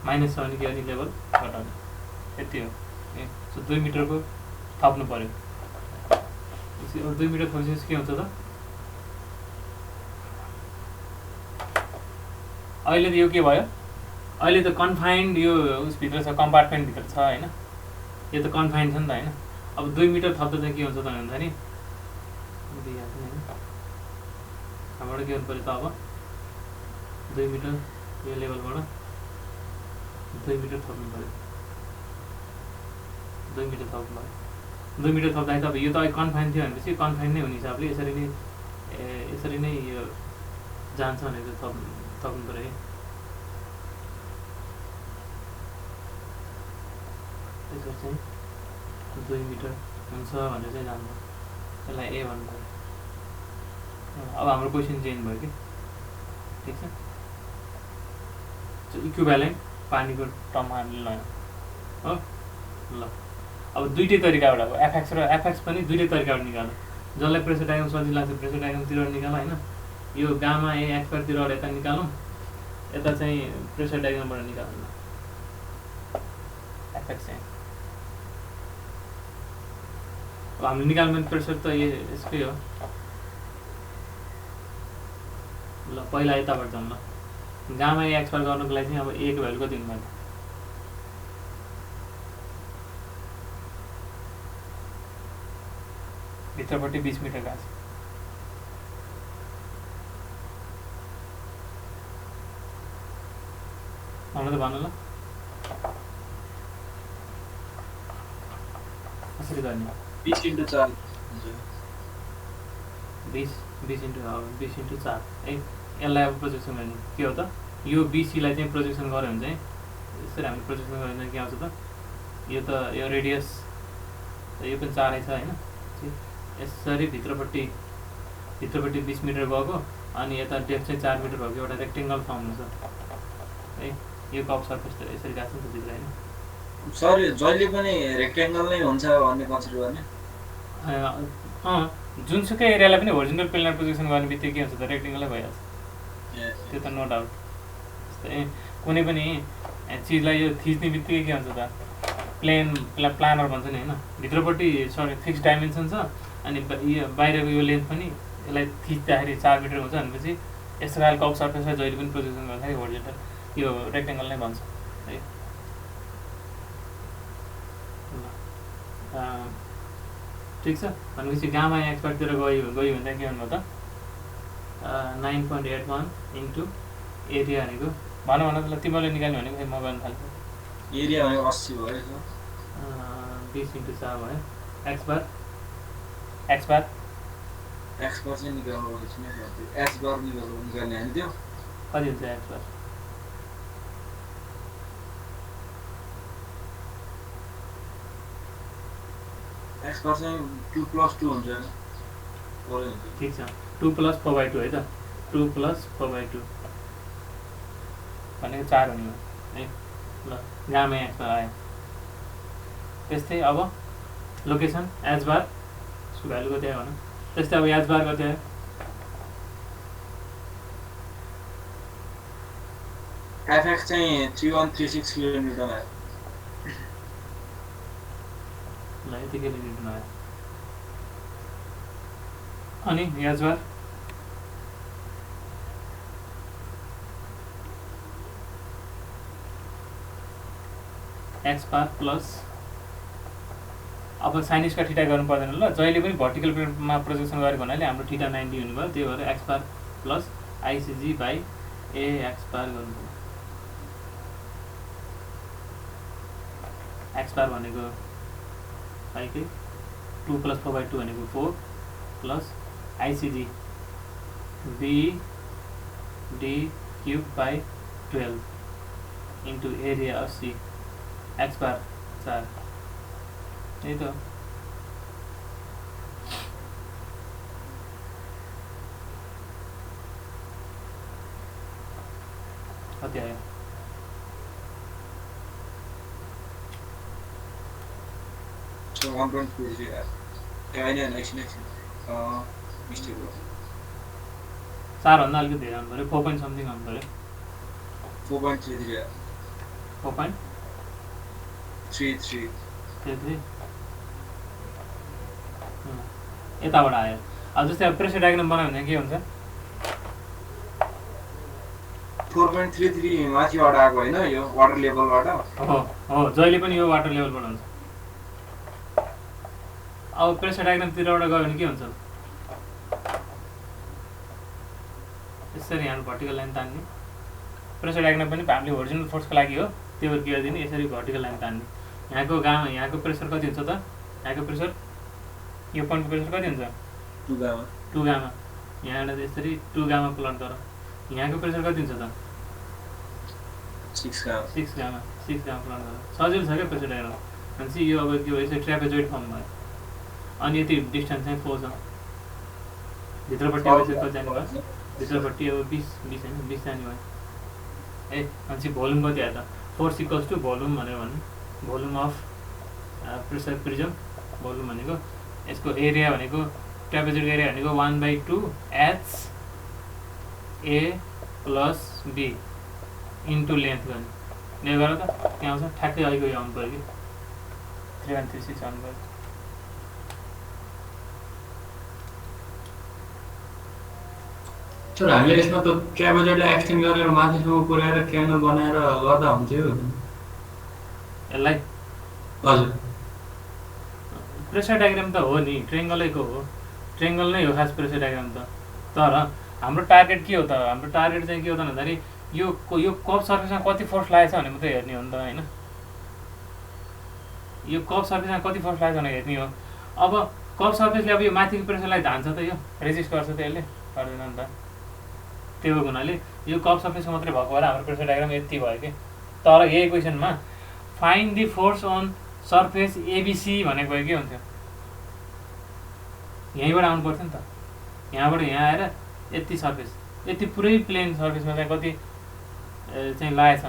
माइनस छ भने के गर्ने लेभल घटाउने यति हो सो 2 मिटरको थप्नु पर्यो 2 मिटर थपेपछि के हुन्छ त अहिले त यो के भयो अहिले त कन्फाइन्ड यो उसभित्र छ कम्पार्टमेन्ट भित्र छ हैन यो त कन्फाइन्ड छ नि त हैन अब 2 मिटर थप्दा चाहिँ के हुन्छ त भन्दा नि हाम्रो के गर्नु पर्यो त अब 2 मिटर यो लेभलबाट 2 मिटर थप्नु पर्यो 2 मिटर थप्नु पर्यो 2 मिटर थप्दाखेरि त अब यो त अहिले कन्फाइन थियो भनेपछि कन्फाइन नै हुने हिसाबले यसरी नै यो जान्छ भनेर थप्नु पर्यो यसरी चाहिँ 2 मिटर हुन्छ भनेर चाहिँ जान्छ यसलाई ए भन्नु पर्यो अब हाम्रो क्वेसन चेन्ज भयो कि ठिक छ इक्विभ्यालेन्ट पानीको टर्ममा हामीले लयौँ हो ल अब दुईटै तरिकाबाट अब एफएक्स र एफएक्स पनि दुईटै तरिकाबाट निकाल्नु जसलाई प्रेसर डायग्राम सजिलो लाग्छ प्रेसर डायग्रामतिर निकाल हैन यो गामा ए एक्सपरतिर यता निकालौँ यता चाहिँ प्रेसर डायग्रामबाट निकाल्नु एफएक्स चाहिँ अब हामीले निकाल्ने प्रेसर त यसकै हो ल पहिला यताबाट जाउँ ल गामा ए एक्सपर्ट गर्नुको लागि चाहिँ अब ए को भ्यालु कति हुनु पर्छ भित्रपट्टि 20 मिटर गएको छ आउनु त भन्नु ल कसरी गर्ने 20 into 4 20 into 4 है यसलाई अब प्रोजेक्सन गर्ने के हो त यो बीसीलाई चाहिँ प्रोजेक्सन गर्यो भने चाहिँ यसरी हामीले प्रोजेक्सन गर्यो भने के आउँछ त यो रेडियस यो पनि 4 छ हैन यसरी भित्रपट्टि 20 मिटर गएको अनि यता डेप्थ चाहिँ 4 मिटर भएको एउटा रेक्टेंगल फर्म हुन्छ है यो कप सर्फेस त यसरी गएको छ नि त भित्र हैन सर जहिले पनि रेक्टेंगल नै हुन्छ भन्ने कन्सिडर गर्ने जुनसुकै एरियालाई पनि होरिजोन्टल प्लेनमा प्रोजेक्सन गर्ने बित्तिकै के हुन्छ त रेक्टेङ्गलै भइहाल्छ त्यो त नो डाउट। जस्तै कुनै पनि चिजलाई यो थिच्ने बित्तिकै के हुन्छ त प्लानर भन्छ नि होइन, भित्रपट्टि फिक्स डाइमेन्सन छ अनि यो बाहिरको यो लेन्थ पनि यसलाई थिच्दाखेरि 4 मिटर हुन्छ भनेपछि यस्तो खालको कप सर्फेसलाई जहिले पनि प्रोजेक्सन गर्दाखेरि होरिजोन्टल यो रेक्टेङ्गल नै भन्छ है। ठिक छ भनेपछि गामा एक्सपर्टतिर गयो भन्दा के भन्नु त 9.81 इन्टु एरिया भनेको भन त तिमीले निकाल्नु भनेको म गर्न थाल्छु। एरिया भनेको 80 भयो सर 20 इन्टु 4 भयो एक्स बार चाहिँ निकाल्नु पर्छ नि एक्स बार निकाल्ने हैन त्यो कति हुन्छ एक्स बार एक्स बार चाहिँ 2 + 2 हुन्छ ठिक छ 2 + 4/2 है त 2 + 4/2 भनेको 4 हुने हो है ल गामा एक्स बार आयो। त्यस्तै अब लोकेसन एच बार उसको भ्यालु कति आयो भन। त्यस्तै अब एच बार कति आयो एफएक्स चाहिँ 3136 किलोन्युटन आयो ल यति किलोमिटर आयो। अनि एच बार एक्स बार प्लस अब साइन स्क्वायर थीटा गर्नु पर्दैन ल जहिले पनि भर्टिकल प्लेनमा प्रोजेक्सन गरेको हुनाले हाम्रो थीटा 90 हुने भयो। त्यही भएर X bar plus ICG by A X bar गर्नु पर्यो। एक्स बार भनेको 5 के 2 + 4/2 भनेको 4 plus ICG B D cube by 12 into area 80 X bar 4 यही त कति आयो So 1.43 आयो हैन मिस्टेक भयो 4 भन्दा अलिकति धेरै आउनु पऱ्यो 4 point something आउनु पऱ्यो 4.33 आयो 4.33 33 यताबाट आयो। अब जस्तै अब प्रेसर डायग्राम बनायो भने के हुन्छ 4.33 माथिबाट आएको हैन यो वाटर लेभलबाट हो जहिले पनि यो वाटर लेभलबाट हुन्छ। अब प्रेसर डायग्रामतिरबाट गयो भने के हुन्छ यसरी यहाँ भर्टिकल लाइन तान्ने प्रेसर डायग्राम पनि हामीले होरिजोन्टल फोर्सको लागि हो त्यो भएर के गरिदिने यसरी भर्टिकल लाइन तान्ने। यहाँको प्रेसर कति हुन्छ त यहाँको प्रेसर यो पोइन्टको प्रेसर कति हुन्छ 2 गामा यहाँबाट यसरी 2 गामा प्लट गर यहाँको प्रेसर कति हुन्छ त 6 गामा 6 गामा प्लट गर सजिलो छ क्या प्रेसर डायग्राम भनेपछि यो अब के यसरी ट्र्यापेजोइड फर्म भयो। अनि यति डिस्टेन्स चाहिँ 4 छ भित्रपट्टि अब चाहिँ कति जाने भयो भित्रपट्टि अब 20 होइन 20 जाने भयो ए भनेपछि भोल्युम कति आयो त फोर्स इक्वल्स टु भोल्युम भनेर भन्नु volume of pressure prism volume भनेको यसको एरिया भनेको ट्र्यापेजोइड एरिया भनेको 1/2 H A plus B into length गर्ने ले गर त त्यहाँ आउँछ ठ्याक्कै अहिलेको यो आउनु पऱ्यो कि 3136 आउनु पऱ्यो। सर हामीले यसमा त ट्र्यापेजोइडलाई एक्सटेन्ड गरेर माथिसम्म पुर्याएर ट्रायङ्गल बनाएर गर्दा हुन्थ्यो यसलाई हजुर प्रेसर डायग्राम त हो नि ट्रायङ्गलैको हो ट्रायङ्गल नै हो खास प्रेसर डायग्राम त। तर हाम्रो टार्गेट के हो त हाम्रो टार्गेट चाहिँ के हो त भन्दाखेरि यो कप सर्फेसमा कति फोर्स लागेको छ भने मात्रै हेर्ने हो नि त होइन यो कप सर्फेसमा कति फोर्स लागेको छ भनेर हेर्ने हो। अब कप सर्फेसले अब यो माथिको प्रेसरलाई धान्छ त यो रेजिस्ट गर्छ त यसले गर्दैन नि त त्यो भएको हुनाले यो कप सर्फेसको मात्रै भएको भएर हाम्रो प्रेसर डायग्राम यति भयो कि। तर यही क्वेसनमा find the force on surface ABC भनेको भए के हुन्थ्यो यहीँबाट आउनु पर्थ्यो नि त यहाँबाट यहाँ आएर यति सर्फेस यति पुरै प्लेन सर्फेसमा चाहिँ कति चाहिँ लागेछ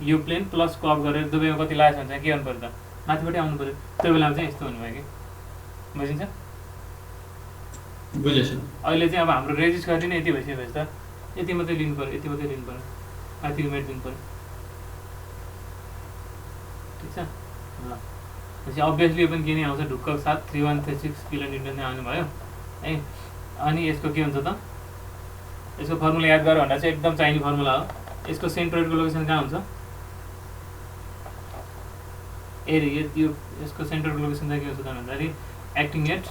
यो प्लेन प्लस कप गरेर दुवैमा कति लागेछ भने चाहिँ के गर्नु पऱ्यो त माथिबाटै आउनु पऱ्यो त्यो बेलामा चाहिँ यस्तो हुनुभयो कि बुझिन्छ बुझेछु अहिले चाहिँ अब हाम्रो रेजिस्ट गरिदिने यति भइसकेपछि त यति मात्रै लिनु पऱ्यो, यति मात्रै लिनु पऱ्यो, माथि लिमिट दिनु पऱ्यो। ठिक छ ल, त्यसपछि अभियसली यो पनि के नै आउँछ ढुक्क साथ 3136 किलो न्युटन नै आउनु भयो है। अनि यसको के हुन्छ त, यसको फर्मुला याद गरेर भन्दा चाहिँ एकदम चाहिने फर्मुला हो। यसको सेन्ट्रोइडको लोकेसन कहाँ हुन्छ, एरिया यो यसको सेन्ट्रोइडको लोकेसन चाहिँ के हुन्छ त भन्दाखेरि एक्टिङ एट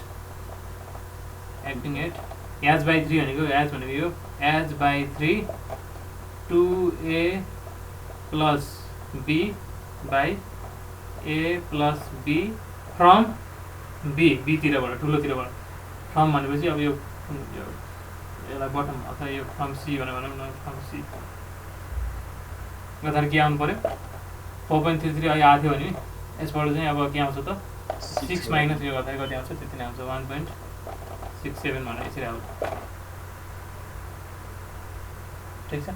एच बाई 3 भनेको एच भनेको यो H by 3 2a plus b by a plus b from b तिरबाट ठुलोतिरबाट। फ्रम भनेपछि अब यो यसलाई बटम अथवा यो फ्रम सी भनेर भनौँ न, फ्रम सी गर्दाखेरि के आउनु पऱ्यो 4.33 अहिले आएको थियो भने यसबाट चाहिँ अब के आउँछ त 6 माइनस यो गर्दाखेरि कति आउँछ त्यति नै आउँछ 1.67 भनेर यसरी आउँछ। ठिक छ,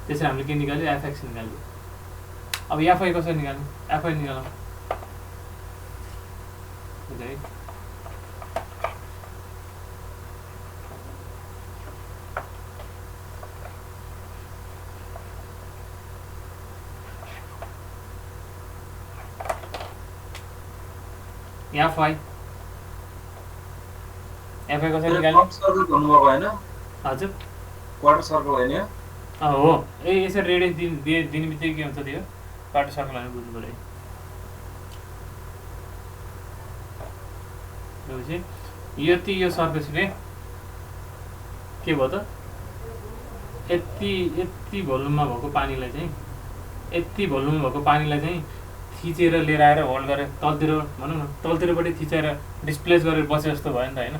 त्यसरी हामीले के निकाल्यो एफएक्स निकाल्यो। अब एफआई कसरी निकाल्ने, एफआई निकालौँ है। एफआई कसरी निकाल्ने, सर्कल भन्नुभएको होइन, हजुर क्वार्टर सर्कल होइन यो? हो यसरी रेडियस दिने बित्तिकै के हुन्छ त्यो क्वार्टर सर्कल भनेर बुझ्नु पऱ्यो। भनेपछि यति यो सर्फेसले के भयो त यति भोल्युममा भएको पानीलाई चाहिँ थिचेर लिएर आएर होल्ड गरेर तलतिर भनौँ न तलतिरबाटै थिचेर डिस्प्लेस गरेर बसे जस्तो भयो नि त होइन।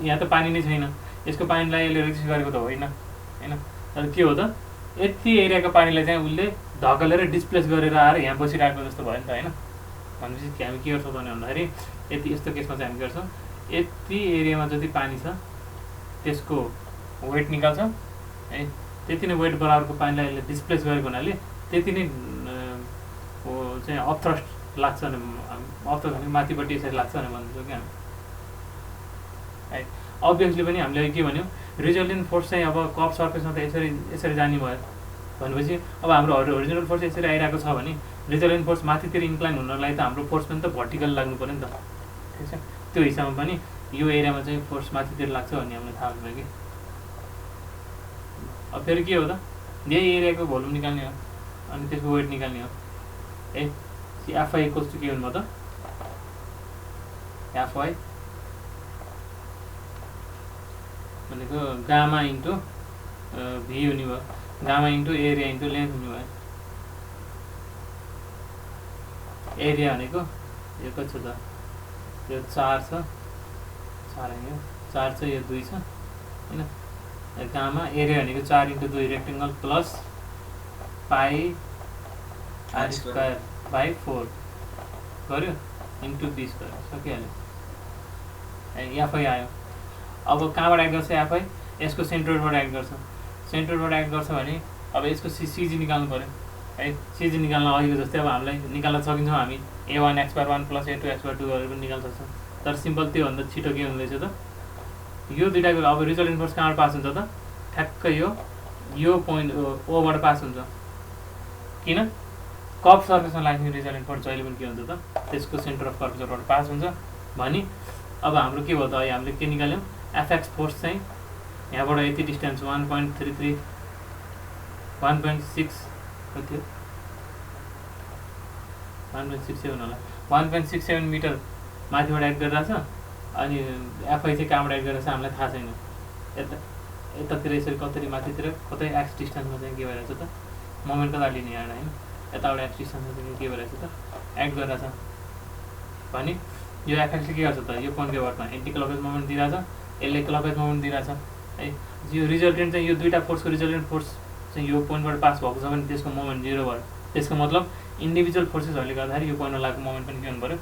यहाँ त पानी नै छैन, यसको पानीलाई यसले रेजिस्ट गरेको त होइन होइन, तर के हो त यति एरियाको पानीलाई चाहिँ उसले धकेलेर डिस्प्लेस गरेर आएर यहाँ बसिरहेको जस्तो भयो नि त होइन। भनेपछि हामी के गर्छौँ भन्दाखेरि यति यस्तो केसमा चाहिँ हामी गर्छौँ यति एरियामा जति पानी छ त्यसको वेट निकाल्छौँ है, त्यति नै वेट बराबरको पानीलाई यसले डिस्प्लेस गरेको हुनाले त्यति नै चाहिँ अपथ्रस्ट लाग्छ भने अपथ्रस्ट माथिपट्टि यसरी लाग्छ भने भन्छौँ कि हामी है। अभियसली पनि हामीले के भन्यौँ रिजल्टेन्ट फोर्स चाहिँ अब कप सर्फेसमा त यसरी जाने भयो भनेपछि अब हाम्रो ओरिजिनल फोर्स यसरी आइरहेको छ भने रिजल्टेन्ट फोर्स माथितिर इन्क्लाइन हुनलाई त हाम्रो फोर्स पनि त भर्टिकल लाग्नु पऱ्यो नि त। ठिक छ, त्यो हिसाबमा पनि यो एरियामा चाहिँ फोर्स माथितिर लाग्छ भन्ने हामीलाई थाहा हुन्छ कि। अब फेरि के हो त यही एरियाको भोल्युम निकाल्ने हो अनि त्यसको वेट निकाल्ने हो है। एफआई इक्वल्स टु के हुनु भयो त एफआई भनेको गामा इन्टु भी हुने भयो, gamma into area into length हुने भयो। एरिया भनेको यो कति छ त यो 4 छ, 4 यो 4 छ, यो 2 छ होइन। गामा एरिया भनेको 4 into 2 rectangle plus pi R square by 4 गऱ्यो इन्टु 20 गऱ्यो सकिहाल्यो। एफआई आयो। अब कहाँबाट एड गर्छ एफआई, यसको सेन्ट्रोइडबाट एड गर्छ। सेन्ट्रोइडबाट एड गर्छ भने अब यसको सिजी निकाल्नु पऱ्यो है। सिजी निकाल्न अहिलेको जस्तै अब हामीलाई निकाल्न सकिन्छौँ हामी a1 x बार 1 प्लस a2 x बार 2 गरेर पनि निकाल्न सक्छौँ। तर सिम्पल त्योभन्दा छिटो के हुँदैछ त यो दुइटाको अब रिजल्टेन्ट फोर्स कहाँबाट पास हुन्छ त ठ्याक्कै यो पोइन्ट ओबाट पास हुन्छ। किन कप सर्फेसमा लाग्ने रिजल्टेन्ट फोर्स जहिले पनि के हुन्छ त त्यसको सेन्टर अफ कर्भेचरबाट पास हुन्छ भने अब हाम्रो के भयो त अहिले हामीले के निकाल्यौँ एफएक्स फोर्स चाहिँ यहाँबाट यति डिस्टेन्स 1.33 1.6 कति थियो 1.67 होला 1.67 मिटर माथिबाट एड गरिरहेछ अनि एफआई चाहिँ कहाँबाट एड गरिरहेछ हामीलाई थाहा छैन। यतातिर यसरी कतै माथितिर कतै एक्स डिस्टेन्समा चाहिँ के भइरहेछ त मोमेन्ट कता लिने यहाँ होइन यताबाट एक्स डिस्टेन्समा चाहिँ के भइरहेछ त एड गरिरहेछ भने यो एफएक्सले के गर्छ त यो पोइन्टको वर्डमा एन्टी क्लकवाइज मोमेन्ट दिइरहेछ, यसले क्लकवाइज मोमेन्ट दिइरहेछ है। यो रिजल्टेन्ट चाहिँ यो दुईवटा फोर्सको रिजल्टेन्ट फोर्स चाहिँ यो पोइन्टबाट पास भएको छ भने त्यसको मोमेन्ट 0 भयो। त्यसको मतलब इन्डिभिजुअल फोर्सेसहरूले गर्दाखेरि यो पोइन्टमा लागेको मोमेन्ट पनि के हुनु पऱ्यो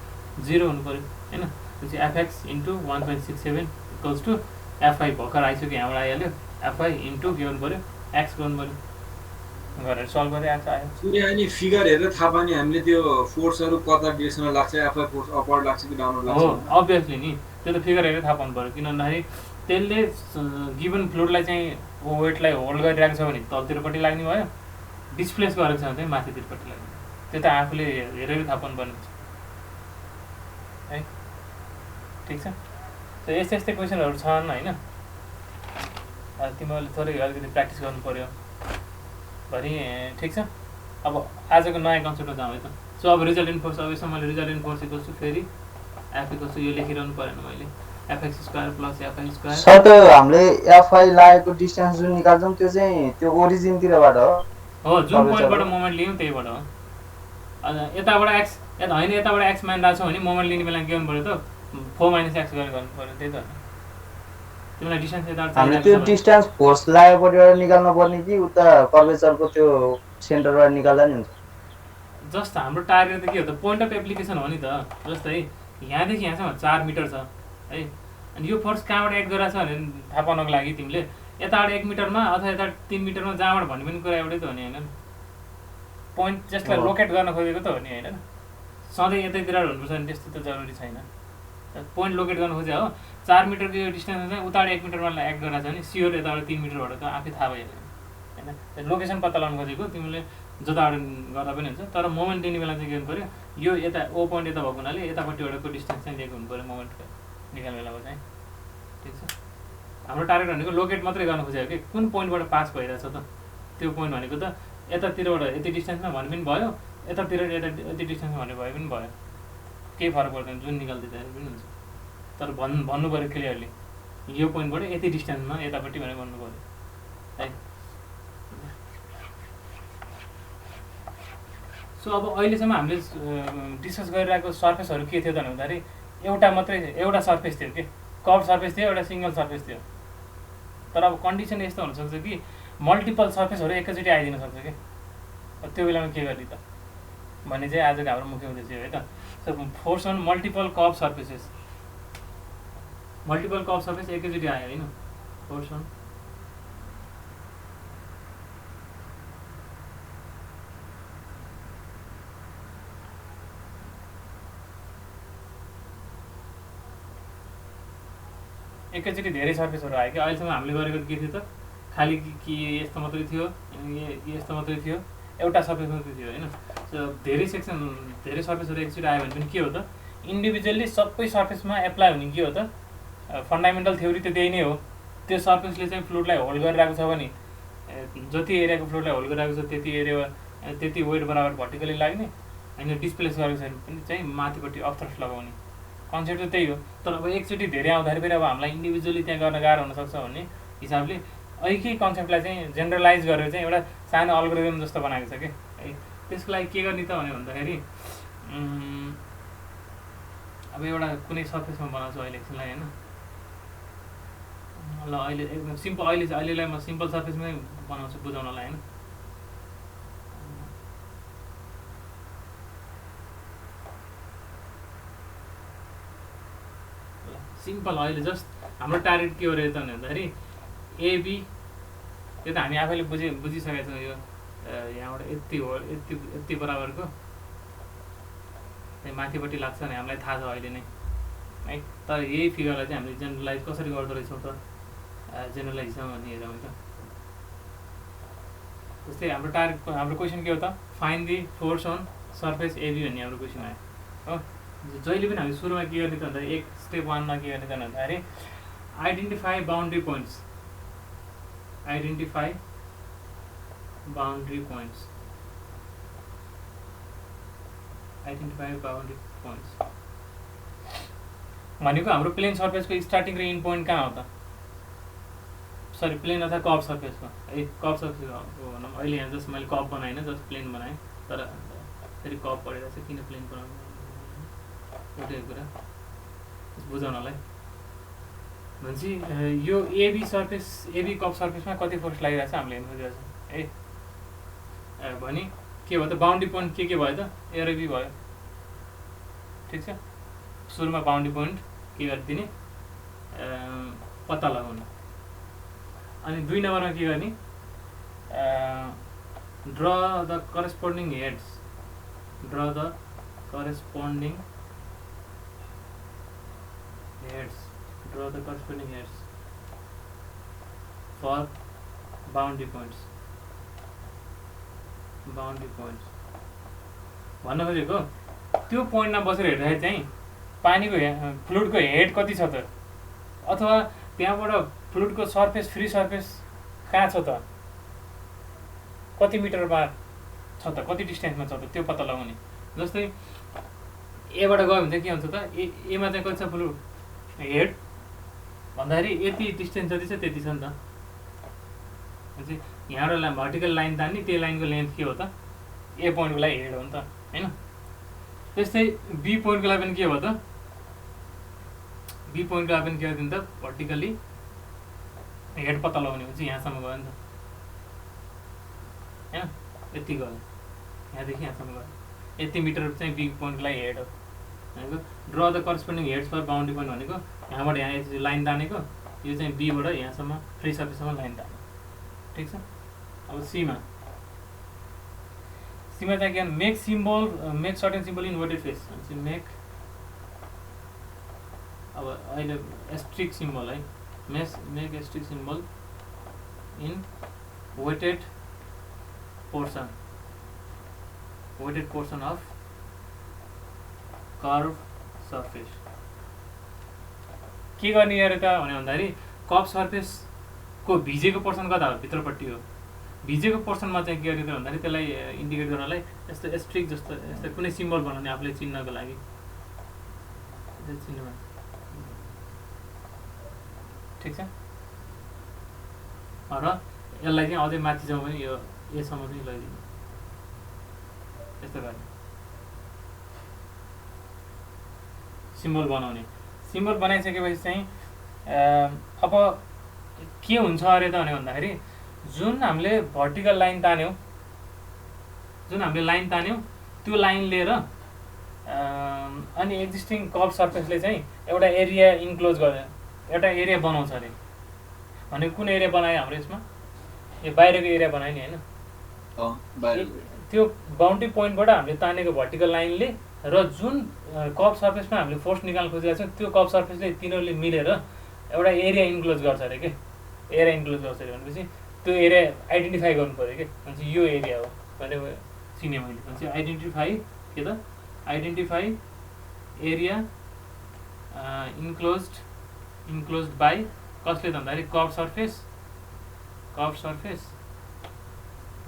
0 हुनु पऱ्यो होइन। त्यसपछि FX into 1.67 equals to FY भर्खर आइसक्यो यहाँबाट आइहाल्यो एफआई इन्टु के गर्नु पऱ्यो एक्स गर्नु पऱ्यो गरेर सल्भ गर्दै आएको आयो। सूर्य अनि फिगर हेरेर थाहा पाउने हामीले त्यो फोर्सहरू कता डिरेक्सनमा लाग्छ, एफआई फोर्स अपवर्ड लाग्छ कि डाउनवर्ड हो लाग्छ। अभियसली नि त्यो त फिगर हेरेर थाहा पाउनु पऱ्यो, किन भन्दाखेरि त्यसले गिभन फ्लुइडलाई चाहिँ वेटलाई होल्ड गरिरहेको छ भने तलतिरपट्टि लाग्ने भयो, डिस्प्लेस गरेको छ भने चाहिँ माथितिरपट्टि लाग्ने। त्यो त आफूले हेरेर थाहा पाउनुपर्ने हुन्छ है। ठिक छ, यस्तै यस्तै क्वेसनहरू छन् होइन। तिमीहरूले थोरै अलिकति प्र्याक्टिस गर्नु पऱ्यो भरि। ठिक छ, अब आजको नयाँ कन्सेप्टमा जाउँ है त। सो अब रिजल्ट इन फोर्स, अब यसमा मैले result in force equals to फेरि एफ इक्वल्स टु यो लेखिरहनु परेन मैले, FX square plus FI square. Sir त हामीले एफआई लागेको डिस्टेन्स जुन निकाल्छौँ त्यो चाहिँ त्यो ओरिजिनतिरबाट हो, जुन पोइन्टबाट मोमेन्ट लियौँ त्यहीबाट हो। यताबाट एक्स होइन, यताबाट एक्स मानिरहेको छ भने मोमेन्ट लिने बेला के गर्नु पऱ्यो त 4 - x गरेर गर्नु पऱ्यो, त्यही त हो। तिमीलाई डिस्टेन्स यताबाट हामीले त्यो डिस्टेन्स फोर्स लागेपट्टिबाट निकाल्नु पर्ने कि उता कर्वेचरको त्यो सेन्टरबाट निकाल्दा नि हुन्छ? जस्ट हाम्रो टार्गेट त के हो त, पोइन्ट अफ एप्लिकेसन हो नि त। जस्तै यहाँदेखि यहाँसम्म 4 मिटर छ है, अनि यो फोर्स कहाँबाट एक्ट गरिरहेको छ भने थाहा पाउनको लागि तिमीले यताबाट 1 मिटरमा अथवा यता 3 मिटरमा जहाँबाट भन्ने पनि कुरा एउटै त हो नि होइन। पोइन्ट जसलाई लोकेट गर्न खोजेको त हो नि होइन। सधैँ यतैतिर हुनुपर्छ भने त्यस्तो त जरुरी छैन। पोइन्ट लोकेट गर्न खोजे हो, 4 मिटरको यो डिस्टेन्स चाहिँ उताबाट 1 मिटरमा एक्ट गरिरहेको छ भने स्योर यताबाट 3 मिटरबाट त आफै थाहा भइहाल्यो होइन। लोकेसन पत्ता लगाउनु खोजेको तिमीले जताबाट गर्दा पनि हुन्छ, तर मोमेन्ट लिने बेला चाहिँ के गर्नु पऱ्यो, यो यता ओ पोइन्ट यता भएको हुनाले यतापट्टिबाटको डिस्टेन्स चाहिँ दिएको हुनु पऱ्यो मोमेन्टको निकाल्ने बेलामा चाहिँ। ठिक छ, हाम्रो टार्गेट भनेको लोकेट मात्रै गर्न खोजेको कि कुन पोइन्टबाट पास भइरहेछ त त्यो पोइन्ट भनेको त यतातिरबाट यति डिस्टेन्समा भने पनि भयो, यतातिर यति डिस्टेन्समा भने भए पनि भयो, केही फरक पर्दैन, जुन निकाल्दै जाने पनि हुन्छ। तर भन्नु पऱ्यो क्लियरली यो पोइन्टबाट यति डिस्टेन्समा यतापट्टि भनेर भन्नु पऱ्यो है। सो अब अहिलेसम्म हामीले डिस्कस गरिरहेको सर्फेसहरू के थियो त भन्दाखेरि एउटा सर्फेस थियो कि कर्भ सर्फेस थियो, एउटा सिङ्गल सर्फेस थियो। तर अब कन्डिसन यस्तो हुनसक्छ कि मल्टिपल सर्फेसहरू एकैचोटि आइदिन सक्छ कि, त्यो बेलामा के गर्ने त भन्ने चाहिँ आजको हाम्रो मुख्य उद्देश्य हो है त। So force on multiple curve surfaces, multiple curve surface एकैचोटि आयो होइन। फोर्स अन एकैचोटि धेरै सर्फेसहरू आयो कि। अहिलेसम्म हामीले गरेको के थियो त, खालि कि यस्तो मात्रै थियो, यस्तो मात्रै थियो, एउटा सर्फेस मात्रै थियो होइन। धेरै सर्फेसहरू एकचोटि आयो भने पनि के हो त, इन्डिभिजुअल्ली सबै सर्फेसमा एप्लाई हुने के हो त, फन्डामेन्टल थ्योरी त त्यही नै हो। त्यो सर्फेसले चाहिँ फ्लुइडलाई होल्ड गरिरहेको छ भने जति एरियाको फ्लुइडलाई होल्ड गरिरहेको छ त्यति वेट बराबर भर्टिकली लाग्ने, होइन डिस्प्लेस गरेको छ भने पनि चाहिँ माथिपट्टि अप्थर्स लगाउने कन्सेप्ट त त्यही हो। तर अब एकचोटि धेरै आउँदाखेरि पनि अब हामीलाई इन्डिभिजुअली त्यहाँ गर्न गाह्रो हुनसक्छ भन्ने हिसाबले एकै कन्सेप्टलाई चाहिँ जेनरलाइज गरेर चाहिँ एउटा सानो अल्गोरिदम जस्तो बनाएको छ कि है। त्यसको लागि के गर्ने त भन्दाखेरि अब एउटा कुनै सर्फेसमा बनाउँछु अहिले एकछिनलाई होइन। ल अहिले एकदम सिम्पल, अहिलेलाई म सिम्पल सर्फेसमै बनाउँछु बुझाउनलाई होइन। सिम्पल अहिले जस्ट हाम्रो टार्गेट के हो रहेछ भन्दाखेरि एबी, त्यो त हामी आफैले बुझिसकेका छौँ। यो यहाँबाट यति हो, यति बराबरको माथिपट्टि लाग्छ भने हामीलाई थाहा छ अहिले नै है। तर यही फिगरलाई चाहिँ हामीले जेनरलाइज कसरी गर्दो रहेछौँ त, जेनरलाइजेसन भन्ने हेरौँ त। जस्तै हाम्रो क्वेसन के हो त, find the force on surface AB भन्ने हाम्रो क्वेसन आयो हो। जहिले पनि हामी सुरुमा के गर्ने त भन्दा एक स्टेप 1मा के गर्ने त भन्दाखेरि identify boundary points, identify boundary points, identify boundary points भनेको हाम्रो प्लेन सर्फेसको स्टार्टिङ र एन्ड पोइन्ट कहाँ हो त, सरी प्लेन अथवा कर्भ सर्फेसको है। कर्भ सर्फेस हो भनौँ, अहिले यहाँ जस्ट मैले कर्भ बनाएन, जस्ट प्लेन बनाएँ, तर फेरि कर्भ पढिरहेको छ, किन प्लेन बनाउनु एउटै कुरा बुझाउनलाई। भनेपछि यो एबी सर्फेस, एबी कर्भ सर्फेसमा कति फोर्स लागिरहेको छ हामीले हेर्नु खोजिरहेको छ है। भने के भयो त, बाउन्ड्री पोइन्ट के भयो त, एबी भयो। ठिक छ, सुरुमा बाउन्ड्री पोइन्ट के गरिदिने, पत्ता लगाउनु। अनि 2 नम्बरमा के गर्ने, draw the corresponding heads draw the corresponding heads for boundary points भन्न खोजेको त्यो पोइन्टमा बसेर हेर्दाखेरि चाहिँ पानीको फ्लुइडको हेड कति छ त, अथवा त्यहाँबाट फ्लुइडको सर्फेस फ्री सर्फेस कहाँ छ त, कति मिटरमा छ त, कति डिस्टेन्समा छ त, त्यो पत्ता लगाउने। जस्तै एबाट गयो भने चाहिँ के हुन्छ त, एमा चाहिँ कति छ फ्लुइड हेड भन्दाखेरि यति डिस्टेन्स जति छ त्यति छ नि त। चाहिँ यहाँबाट भर्टिकल लाइन तान्ने, त्यो लाइनको लेन्थ के हो त, ए पोइन्टको लागि हेड हो नि त होइन। त्यस्तै बी पोइन्टको लागि पनि के हो त, बी पोइन्टको लागि पनि के गरिदिनु त, भर्टिकल्ली हेड पत्ता लगाउने हुन्छ, यहाँसम्म गयो नि त होइन, यति गयो, यहाँदेखि यहाँसम्म गयो, यति मिटर चाहिँ बी पोइन्टको लागि हेड हो भनेको। Draw the corresponding heads for boundary point भनेको यहाँबाट यहाँ लाइन तानेको, यो चाहिँ बीबाट यहाँसम्म फ्री सर्फेससम्म लाइन तान्यो, ठिक छ। अब सीमा चाहिँ के make certain symbol in wetted face, make अब अहिले एस्ट्रिक सिम्बल है, make asterisk symbol in wetted portion of curve surface. के गर्ने अरे त भने भन्दाखेरि कर्व सर्फेसको भिजेको पोर्सन कता हो, भित्रपट्टि हो। भिजेको पोर्सनमा चाहिँ के गर्ने त भन्दाखेरि त्यसलाई इन्डिकेट गर्नलाई यस्तो एस्ट्रिक जस्तो यस्तो कुनै सिम्बल बनाउने आफूले चिन्नको लागि, चिन्हमा ठिक छ। र यसलाई चाहिँ अझै माथि जाउँ भने यो यसम्म चाहिँ लैदिनु, यस्तो गर्ने सिम्बल बनाउने। सिम्बल बनाइसकेपछि चाहिँ अब के हुन्छ अरे त भने भन्दाखेरि जुन हामीले भर्टिकल लाइन तान्यौँ, त्यो लाइन लिएर अनि एक्जिस्टिङ कर्व सर्फेसले चाहिँ एउटा एरिया इन्क्लोज गरेर एउटा एरिया बनाउँछ अरे। भनेको कुन एरिया बनायो हाम्रो यसमा, यो बाहिरको एरिया बनायो नि होइन। त्यो बाउन्ड्री पोइन्टबाट हामीले तानेको भर्टिकल लाइनले र जुन कर्व सर्फेसमा हामीले फोर्स निकाल्न खोजिरहेको छौँ त्यो कर्व सर्फेसले तिनीहरूले मिलेर एउटा एरिया इन्क्लोज गर्छ अरे के। एरिया इन्क्लोज गर्छ अरे भनेपछि त्यो एरिया आइडेन्टिफाई गर्नु पऱ्यो कि, भनेपछि यो एरिया हो भनेर चिने मैले। भनेपछि आइडेन्टिफाई के त, आइडेन्टिफाई एरिया इन्क्लोज्ड बाई कसले त भन्दाखेरि कर्व सर्फेस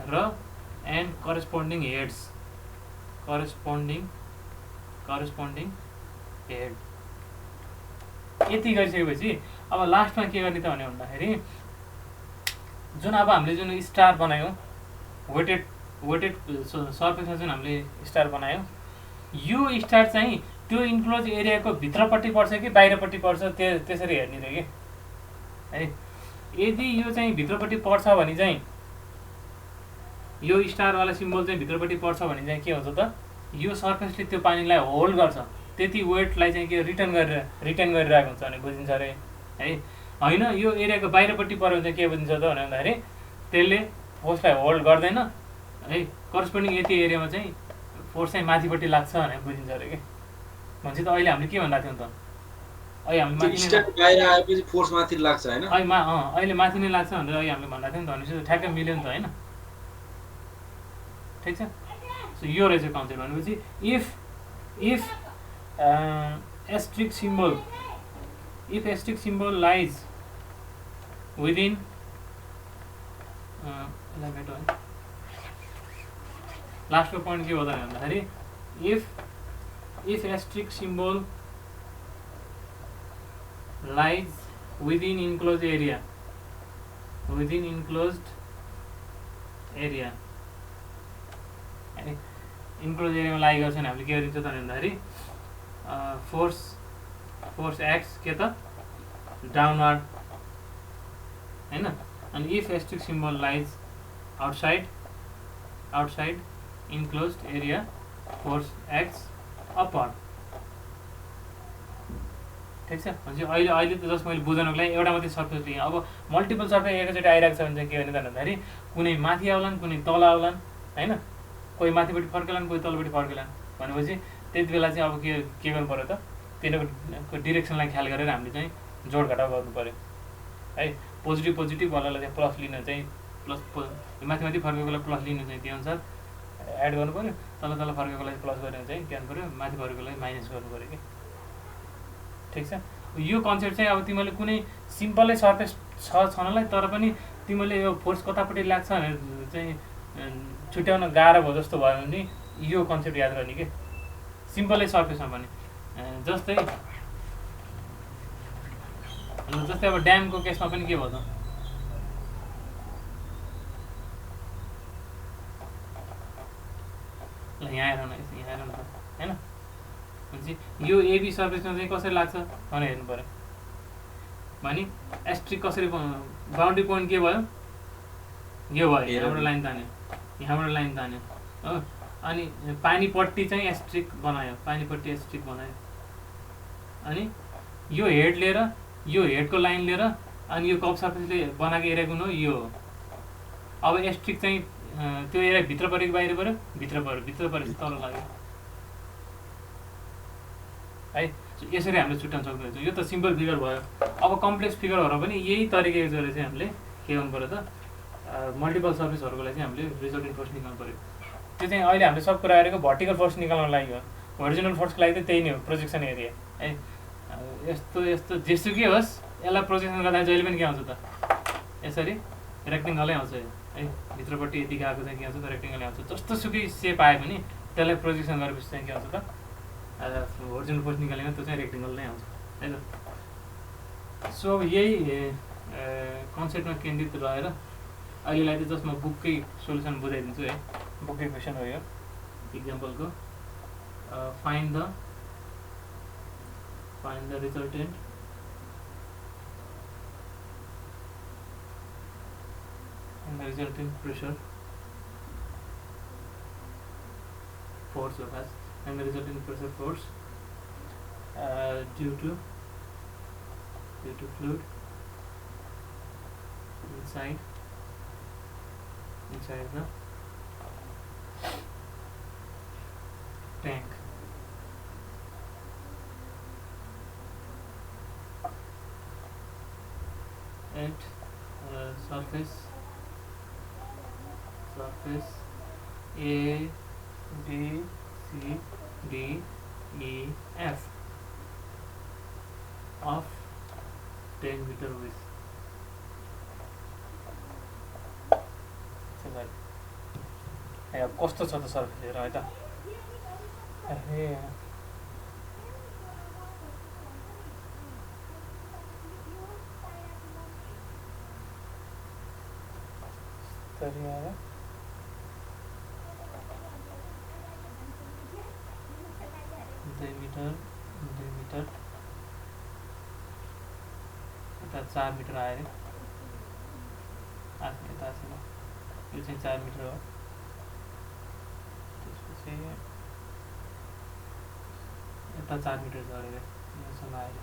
र एन्ड करेस्पोन्डिङ हेड। यति गरिसकेपछि अब लास्टमा के गर्ने त भने भन्दाखेरि जुन अब हामीले जुन स्टार बनायौँ वेटेड सर्फेसमा जुन हामीले स्टार बनायौँ, यो स्टार चाहिँ त्यो इन्क्लोज एरियाको भित्रपट्टि पर्छ कि बाहिरपट्टि पर्छ त्यसरी हेर्ने थियो कि है। यदि यो चाहिँ भित्रपट्टि पर्छ भने चाहिँ यो स्टारवाला सिम्बल चाहिँ भित्रपट्टि पर्छ भने चाहिँ के हुन्छ त, यो सर्फेसले त्यो पानीलाई होल्ड गर्छ, त्यति वेटलाई चाहिँ के रिटर्न गरिरहेको हुन्छ भने बुझिन्छ अरे है। होइन यो एरियाको बाहिरपट्टि पऱ्यो भने चाहिँ के बुझिन्छ त भने भन्दाखेरि त्यसले फोर्सलाई होल्ड गर्दैन है, करेस्पोन्डिङ यति एरियामा चाहिँ फोर्स चाहिँ माथिपट्टि लाग्छ भनेर बुझिन्छ अरे कि। भनेपछि त अहिले हामीले के भनिरहेको थियौँ त, अहिले हामीले अहिले माथि नै लाग्छ भनेर अहिले हामीले भनिरहेको थियौँ नि त। भनेपछि ठ्याक्कै मिल्यो नि त होइन, ठिक छ। सो यो रहेछ कन्सेप्ट। भनेपछि if asterisk symbol lies within लास्टको पोइन्ट के हो त भन्दाखेरि if asterisk symbol lies within enclosed area enclose एरियामा लागेको छ भने हामीले के गरिन्छ त भन्दाखेरि फोर्स एक्स के त डाउनवर्ड होइन। अनि if asterisk symbol lies outside enclosed area force x upward, ठिक छ। भनेपछि अहिले त जस्ट मैले बुझाउनको लागि एउटा मात्रै सर्फेस लिएँ। अब मल्टिपल सर्फेस एकैचोटि आइरहेको छ भने चाहिँ के भने भन्दाखेरि कुनै माथि आउलान् कुनै तल आउलान् होइन, कोही माथिपट्टि फर्केलान् कोही तलपट्टि फर्केलान् भनेपछि त्यति बेला चाहिँ अब के गर्नु पऱ्यो त, तिनीहरूको डिरेक्सनलाई ख्याल गरेर हामीले चाहिँ जोड घटाउ गर्नु पऱ्यो है। पोजिटिभ वालालाई चाहिँ प्लस लिन चाहिँ प्लस माथि फर्केकोलाई प्लस लिनु चाहिँ त्यो अनुसार एड गर्नु पऱ्यो, तल फर्केकोलाई प्लस गरेर चाहिँ के गर्नु पऱ्यो, माथि फर्केकोलाई माइनस गर्नु पऱ्यो कि। ठिक छ। यो कन्सेप्ट चाहिँ अब तिमीले कुनै सिम्पलै सर्फेस छनलाई तर पनि तिमीले यो फोर्स कतापट्टि लाग्छ भनेर चाहिँ छुट्याउन गाह्रो भयो जस्तो भयो भने यो कन्सेप्ट याद गर्ने कि सिम्पलै सर्फेसमा पनि। जस्तै अब ड्यामको केसमा पनि के भयो त, ल यहाँ हेर न त होइन। भनेपछि यो एबी सर्फेसमा चाहिँ कसरी लाग्छ भनेर हेर्नु पऱ्यो। भने एस्ट्रिक कसरी बााउन्ड्री पोइन्ट के भयो, यो भयो, यहाँबाट लाइन तान्यो, यहाँबाट लाइन तान्यो हो। अनि पानीपट्टि चाहिँ एस्ट्रिक बनायो, पानीपट्टि एस्ट्रिक बनायो। अनि यो हेड लिएर यो हेडको लाइन लिएर अनि यो कप सर्फेसले बनाएको एरिया कुन हो, यो हो। अब एस्ट्रिक चाहिँ त्यो एरिया भित्र पऱ्यो कि बाहिर पऱ्यो, भित्र पऱ्यो तल लाग्यो है। यसरी हामीले छुट्याउन सक्दैछौँ। यो त सिम्पल फिगर भयो। अब कम्प्लेक्स फिगरहरू पनि यही तरिका युज गरेर चाहिँ हामीले के गर्नु पऱ्यो त, मल्टिपल सर्फेसहरूको लागि चाहिँ हामीले रिजल्टेन्ट फोर्स निकाल्नु पऱ्यो। त्यो चाहिँ अहिले हामीले सब कुरा गरेको भर्टिकल फोर्स निकाल्नको लागि हो। होरिजोनल फोर्सको लागि चाहिँ त्यही नै हो, प्रोजेक्सन एरिया है। यस्तो जेसुकै होस् यसलाई प्रोजेक्सन गर्दा जहिले पनि के आउँछ त, यसरी रेक्टेङ्गलै आउँछ है। भित्रपट्टि यति गएको चाहिँ के आउँछ त, रेक्टेङ्गलै आउँछ। जस्तो सुकै सेप आयो भने त्यसलाई प्रोजेक्सन गरेपछि चाहिँ के आउँछ त, होरिजोनल फोर्स निकालेर त्यो चाहिँ रेक्टेङ्गल नै आउँछ है त। सो यही कन्सेप्टमा केन्द्रित रहेर अहिलेलाई चाहिँ जस्ट म बुककै सोल्युसन बुझाइदिन्छु है। बुककै क्वेसन हो यो इक्जाम्पलको। Find the resultant pressure force of us and the resulting pressure force due to fluid inside the tank. At surface A, B, C, D, E, F of 10 meter width. अब कस्तो छ त सर्फेस हेर है त। दुई मिटर यता 4 मिटर आयो अरे, यता यो चाहिँ 4 मिटर हो। त्यसपछि यता 4 मिटर छ अरे, यहाँसम्म आयो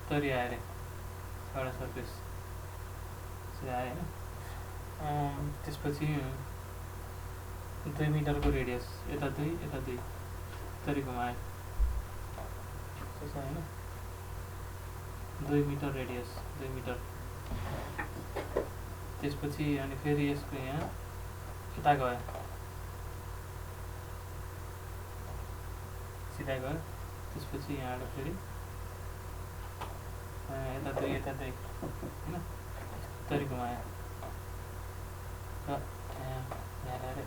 तरी आयो अरे एउटा सर्फेस आयो होइन। त्यसपछि 2 मिटरको रेडियस, यता 2 तरिकोमा आयो होइन। 2 मिटर रेडियस, 2 मिटर। त्यसपछि अनि फेरि यसको यहाँ यता गयो, सिधा गयो। त्यसपछि यहाँबाट फेरि यता 2 होइन तरिकोमा आयो र यहाँ आएर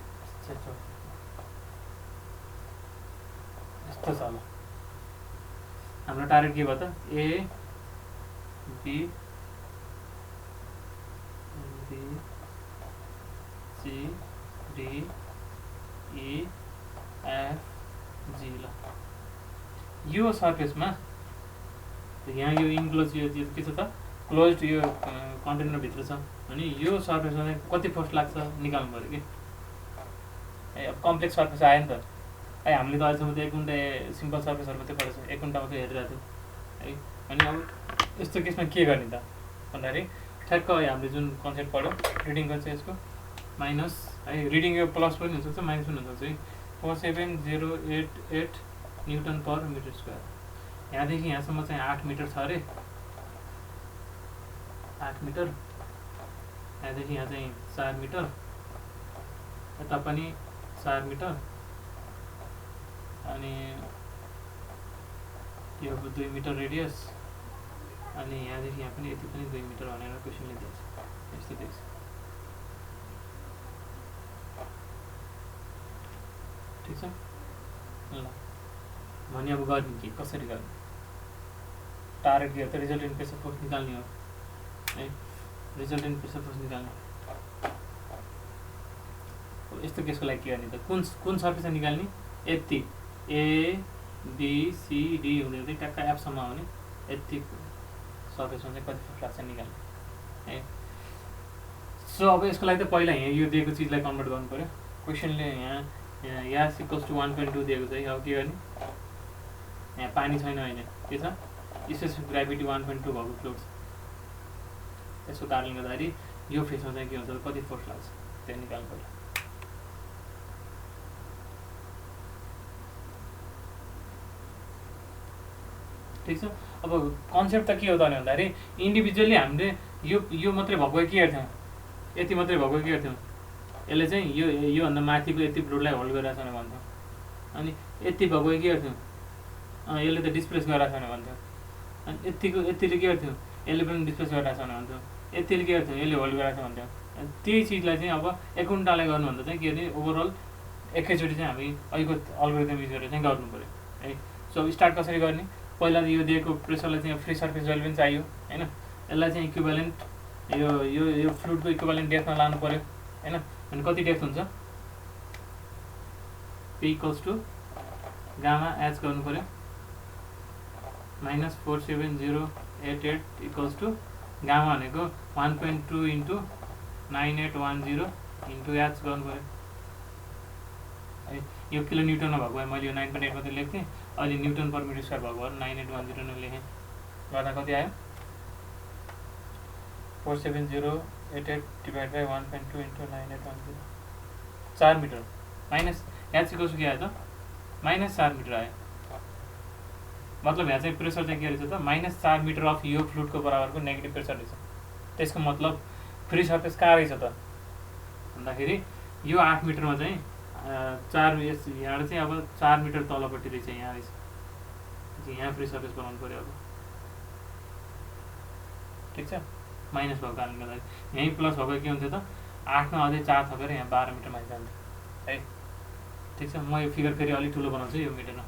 यस्तो छ। ल हाम्रो टार्गेट के भयो त, A B C D E F G. ल यो सर्फेसमा यहाँ यो इन्क्लोज यो के छ त, क्लोज्ड यो कन्टेनरभित्र छ भने यो सर्फेसमा चाहिँ कति फोर्स लाग्छ निकाल्नु पऱ्यो कि। अब कम्प्लेक्स सर्फेस आयो नि त है। हामीले त अहिलेसम्म त 1 घन्टा सिम्पल सर्फेसहरू मात्रै पढेको छ, 1 घन्टा मात्रै हेरिरहेको थियो है। अनि अब यस्तो केसमा के गर्ने त भन्दाखेरि ठ्याक्क हामीले जुन कन्सेप्ट पढ्यो रिडिङको चाहिँ यसको माइनस है, रिडिङ यो प्लस पनि हुनसक्छ माइनस पनि हुनसक्छ है। 47088 न्युटन पर मिटर स्क्वायर। यहाँदेखि यहाँसम्म चाहिँ 8 मिटर छ अरे, 8 मिटर। यहाँदेखि यहाँ चाहिँ 4 मिटर, यता पनि 4 मिटर, अनि यो 2 मिटर रेडियस, अनि यहाँदेखि यहाँ पनि यति पनि 2 मिटर भनेर क्वेसनले दिएछ। यस्तो दिएछ। ठिक छ ल। भने अब गर्ने के, कसरी गर्ने? टार्गेट के हो त? रिजल्टेन्ट प्रेसर फोर्स निकाल्ने हो है। रिजल्टेन्ट प्रेसर फोर्स निकाल्ने। यस्तो केसको लागि के गर्ने त? कुन सर्फेसमा निकाल्ने? यति ए बी सी डी हुँदै हुँदै ट्याक्क एफसम्म आउने यति सर्फेसमा चाहिँ कति फोर्स लाग्छ निकाल्ने है। सो अब यसको लागि त पहिला यहाँ यो दिएको चिजलाई कन्भर्ट गर्नु पऱ्यो। क्वेसनले यहाँ यास इक्वल्स टु 1.2 दिएको छ है। अब के गर्ने? यहाँ पानी छैन होइन, के छ? स्पेसिफिक ग्राभिटी 1.2 भएको फ्लुइड छ। यसको कारणले गर्दाखेरि यो फेसमा चाहिँ के हुन्छ, कति फोर्स लाग्छ त्यो निकाल्नु पऱ्यो। ठिक छ। अब कन्सेप्ट त के हो त भन्दाखेरि इन्डिभिजुअली हामीले यो मात्रै भएको के गर्थ्यौँ, यति मात्रै भएको के गर्थ्यौँ, यसले चाहिँ योभन्दा माथिको यति फ्लुइडलाई होल्ड गरिरहेको छ भने भन्छौँ। अनि यति भएको के गर्थ्यौँ, यसले त डिस्प्लेस गरिरहेको छ भने भन्थ्यौँ। अनि यतिले के गर्थ्यौँ, यसले पनि डिस्प्लेस गरिरहेको छ भने भन्थ्यौँ। यतिले के गर्थ्यौँ, यसले होल्ड गरिरहेको छ भन्थ्यौँ। त्यही चिजलाई चाहिँ अब एकउन्टालाई गर्नुभन्दा चाहिँ के गर्ने, ओभरअल एकैचोटि चाहिँ हामी अहिलेको अल्गोरिदम युज गरेर चाहिँ गर्नु पऱ्यो है। सो अब स्टार्ट कसरी गर्ने? पहिला यो दिएको प्रेसरलाई चाहिँ फ्री सर्फेस जहिले पनि चाहियो होइन। यसलाई चाहिँ इक्विभ्यालेन्ट यो फ्लुइडको इक्विभ्यालेन्ट डेप्थमा लानु पऱ्यो होइन। अनि कति डेप्थ हुन्छ? P equals to gamma h गर्नु पऱ्यो माइनस 47088 इक्वल्स टु गामा भनेको 1.2 इन्टु 9810 इन्टु एच गर्नु पऱ्यो है। यो किलो न्युटनमा भएको भए मैले यो 9.8 मात्रै लेख्थेँ, अहिले न्युटन पर मिटर स्क्वायर भएको भएर 9810 नै लेखेँ। गर्दा कति आयो? 47088 divide by 1.2 into 9810 4 metre minus h equals to के आयो त? माइनस 4 मिटर आयो। मतलब यहाँ चाहिँ प्रेसर चाहिँ के रहेछ त? माइनस 4 मिटर अफ यो फ्लुइडको बराबरको नेगेटिभ प्रेसर रहेछ। त्यसको मतलब फ्री सर्फेस कहाँ रहेछ त भन्दाखेरि यो 8 मिटरमा चाहिँ 4 यहाँ चाहिँ अब 4 मिटर तलपट्टि रहेछ, यहाँ रहेछ। यहाँ फ्री सर्फेस बनाउनु पऱ्यो अब। ठिक छ। माइनस भएको कारणले गर्दाखेरि यहीँ प्लस भएको के हुन्थ्यो त? 8मा अझै 4 थपेर यहाँ 12 मिटर माथि जान्थ्यो है। ठिक छ। म यो फिगर फेरि अलिक ठुलो बनाउँछु यो मिटरमा।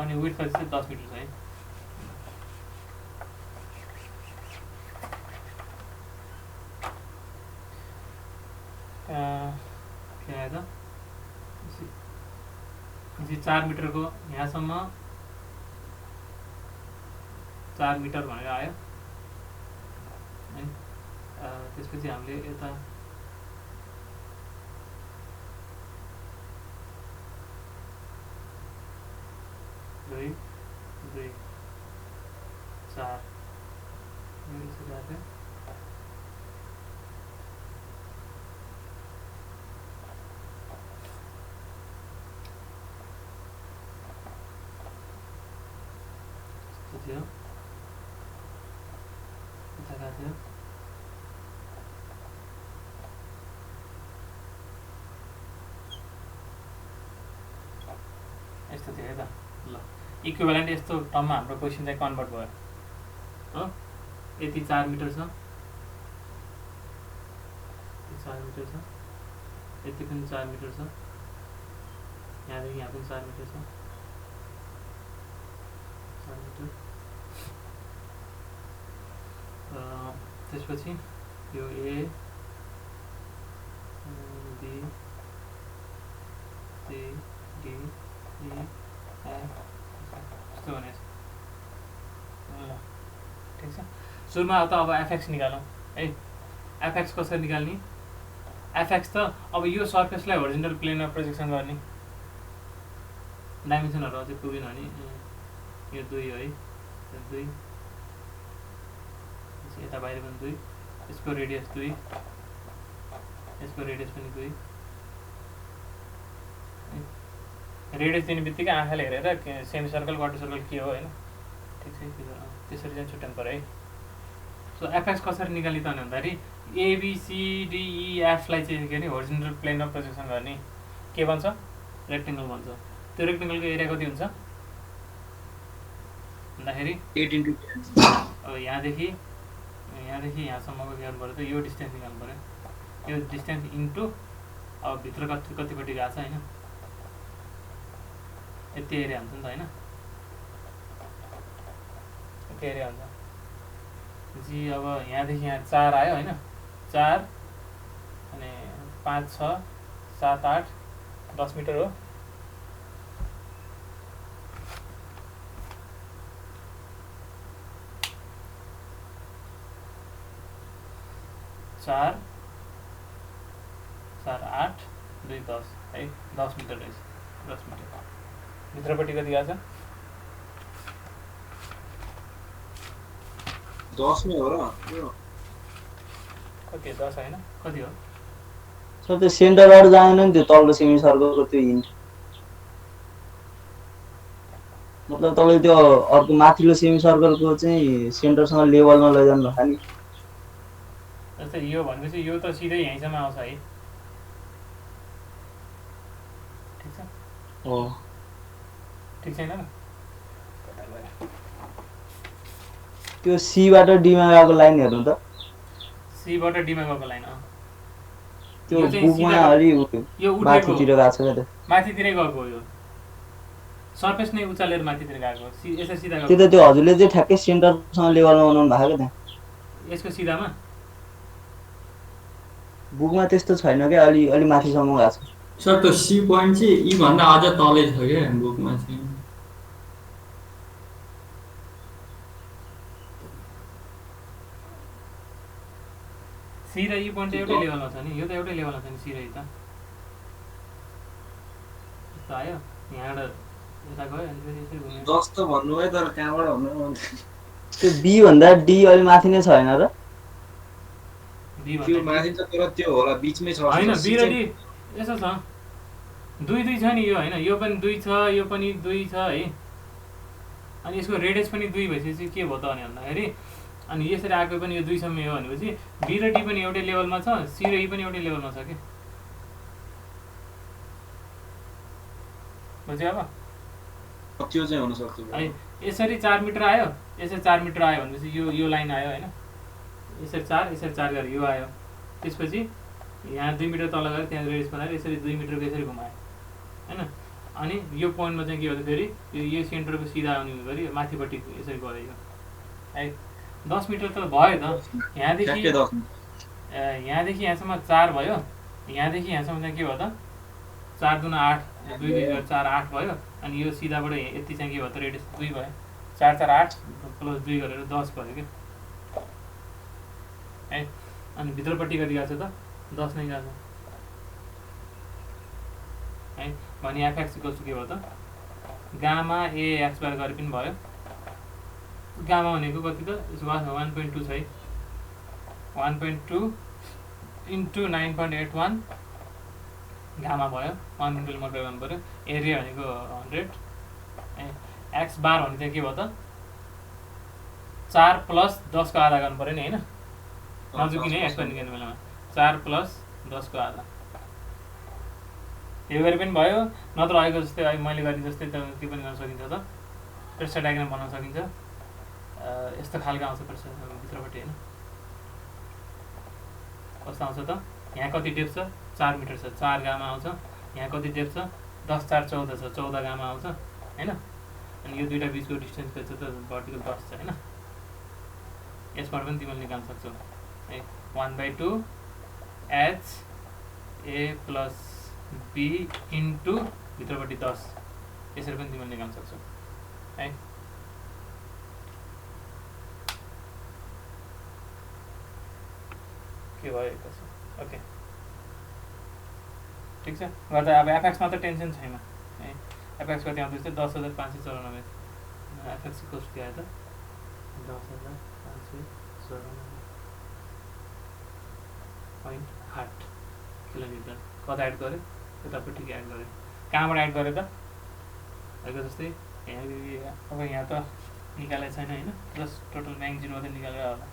अनि विड्थ कति चाहिँ 10 मिटर छ है। के आयो त? 4 मिटरको यहाँसम्म 4 मिटर भनेर आयो है। त्यसपछि हामीले यता दुई 4 थियो। यता गएको थियो। यस्तो थियो है त। ल इक्विभ्यालेन्ट यस्तो टर्ममा हाम्रो क्वेसन चाहिँ कन्भर्ट भयो हो। यति 4 मिटर छ, 4 मिटर छ, यति पनि 4 मिटर छ, यहाँदेखि यहाँ पनि 4 मिटर छ, 4 मिटर। त्यसपछि यो A B C D E F यस्तो भनेको छ। ल ठिक छ। सुरुमा त अब एफएक्स निकालौँ है। एफएक्स कसरी निकाल्ने? एफएक्स त अब यो सर्फेसलाई होरिजेन्टल प्लेनमा प्रोजेक्सन गर्ने। डाइमेन्सनहरू अझै पुगेन भने यो 2 हो है। 2 यता बाहिर पनि 2 यसको रेडियस 2 यसको रेडियस पनि 2 रेडियस दिने बित्तिकै आँखाले हेरेर सेमी सर्कल क्वार्टर सर्कल के हो हैन ठीक छ त्यसरी चाहिँ छुट्याउनु पर्यो है सो एफएक्स कसरी निकाल्ने त भन्दाखेरि ABCDEF लाई चाहिँ के अरे होरिजोन्टल प्लेन अफ प्रोजेक्सन गर्ने के भन्छ रेक्टेंगल भन्छ त्यो रेक्टेंगलको एरिया कति हुन्छ भन्दाखेरि 8 into 10 अब यहाँदेखि यहाँसम्मको के गर्नु पर्यो त यो डिस्टेन्स निकाल्नु पर्यो यो डिस्टेन्स इन्टु अब भित्र कतिपट्टि गएको छ हैन यति एरिया हुन्छ नि त हैन यति एरिया हुन्छ जी अब यहाँदेखि यहाँ 4 आयो हैन 4 अनि 5 6 7 8 10 मिटर हो चार 8 2 10 है 10 मिटर रहेछ 10 मिटर भित्रपट्टि कति गएको छ 10 मै हो र यो कति 10 हैन कति हो सर त्यो सेन्टरबाट जाएन नि त्यो तल्लो सेमी सर्कलको त्यो हिन्ट मतलब तपाईले त्यो अर्को माथिल्लो सेमी सर्कलको चाहिँ सेन्टरसँग लेभलमा लैजानु भएको नि जस्तै यो भनेपछि यो त सिधै यहीँसम्म आउँछ है ठीक छ हो ठीक छैन र त्यो सी बाट डी मा गएको लाइन हेर्नु त सी बाट डी मा गएको लाइन त्यो यो चाहिँ बुकमा सिधा- अलि यो उठेको माथितिर गएको छ क्या माथितिरै गएको हो यो सर्फेस नै उचालेर माथितिर गएको यसरी सिधा त्यो गएको त त्यो हजुरले चाहिँ ठ्याक्कै सेन्टरसँग लेभलमा बनाउनु भएको क्या यसको सिधामा बुकमा त्यस्तो छैन क्या अलि माथिसम्म गएको छ सर त्यो सी पोइन्ट चाहिँ ई भन्दा अझ तलै छ क्या बुकमा चाहिँ सी र ई पोइन्ट एउटै लेभलमा छ नि यो त एउटै लेभलमा छ नि सी र ई त यस्तो आयो यहाँबाट यता गयो अनि फेरि यसरी घुम्यो 10 त भन्नु है तर कहाँबाट भन्नु त्यो बी भन्दा डी अलि माथि नै छ हैन र बी त्यो भन्दा माथि त तर त्यो होला बीचमै छ हैन बी र डी यसो छ 2 छ नि यो हैन यो पनि 2 छ यो पनि 2 छ है अनि यसको रेडियस पनि 2 भइसकेपछि के भयो त अनि भन्दाखेरि अनि यसरी आएको पनि यो 2 सम्म हो भनेपछि बी र डी पनि एउटै लेभलमा छ सी र ई पनि एउटै लेभलमा छ के बुझ्यो अब त्यो चाहिँ हुन सक्छ है यसरी 4 मिटर आयो यसरी 4 मिटर आयो भनेपछि यो लाइन आयो हैन यसरी 4 गरे यो आयो त्यसपछि यहाँ 2 मिटर तल गएर त्यहाँ रेडियस बनाएर यसरी 2 मिटरको यसरी घुमायो हैन अनि यो पोइन्टमा चाहिँ के हो त फेरि यो सेन्टरको सिधा आउने गरी माथिपट्टि यसरी गयो यो है 10 मिटर त भयो त यहाँदेखि ठ्याक्कै 10 यहाँदेखि यहाँसम्म 4 भयो यहाँदेखि यहाँसम्म चाहिँ के भयो त 4 दुना 8 2 2 4 8 भयो अनि यो सिधाबाट यति चाहिँ के भयो त रेडियस 2 भयो 4 4 8 प्लस 2 गरेर 10 भयो के है अनि भित्रपट्टि कति गएको छ त 10 नै गएको छ है भने एफएक्स इक्वल्स टु के भयो त गामा ए एक्स बार गरे पनि भयो गामा भनेको कति त 1.2 छ है 1.2 इन्टु 9.81 गामा भयो 1 इन्टु मल्टिप्लाई गर्नु पर्यो एरिया भनेको 100 एक्स बार भने चाहिँ के भयो त 4 प्लस 10 को आधा गर्नु पर्यो नि हैन नजुकी नै एक्स निकाल्ने बेलामा 4 प्लस 10 को आधा यो गरे पनि भयो नत्र आएको जस्तै अहिले मैले गरे जस्तै त के पनि गर्न सकिन्छ त प्रेसर डायग्राम बनाउन सकिन्छ यस्तो खालको आउँछ प्रेसर भित्रपट्टि हैन कस्तो आउँछ त यहाँ कति डेप्थ छ 4 मिटर छ 4 गामा आउँछ यहाँ कति डेप्थ छ 10 4 14 छ 14 गामा आउँछ हैन अनि यो दुईटा बीचको डिस्टेन्स कति छ त भर्टिकल 10 छ हैन यसबाट पनि तिमीले निकाल्न सक्छौ है 1/2 h a plus b into भित्रपट्टि 10 यसरी पनि तिमीले निकाल्न सक्छौ है के भयो कसो ओके ठीक छ गर्दा अब एफएक्स मा त टेन्सन छैन है एफएक्स कति आउँदैछ 10,594 एफएक्स इक्वल्स के आयो त 10,554.8 किलोमिटर कता एड गर्यो यतापट्टि एड गर्यो कहाँबाट एड गर्यो त अहिले जस्तै यहाँ अब यहाँ त निकालेको छैन होइन जस्ट टोटल म्याग्जिन मात्रै निकालेर होला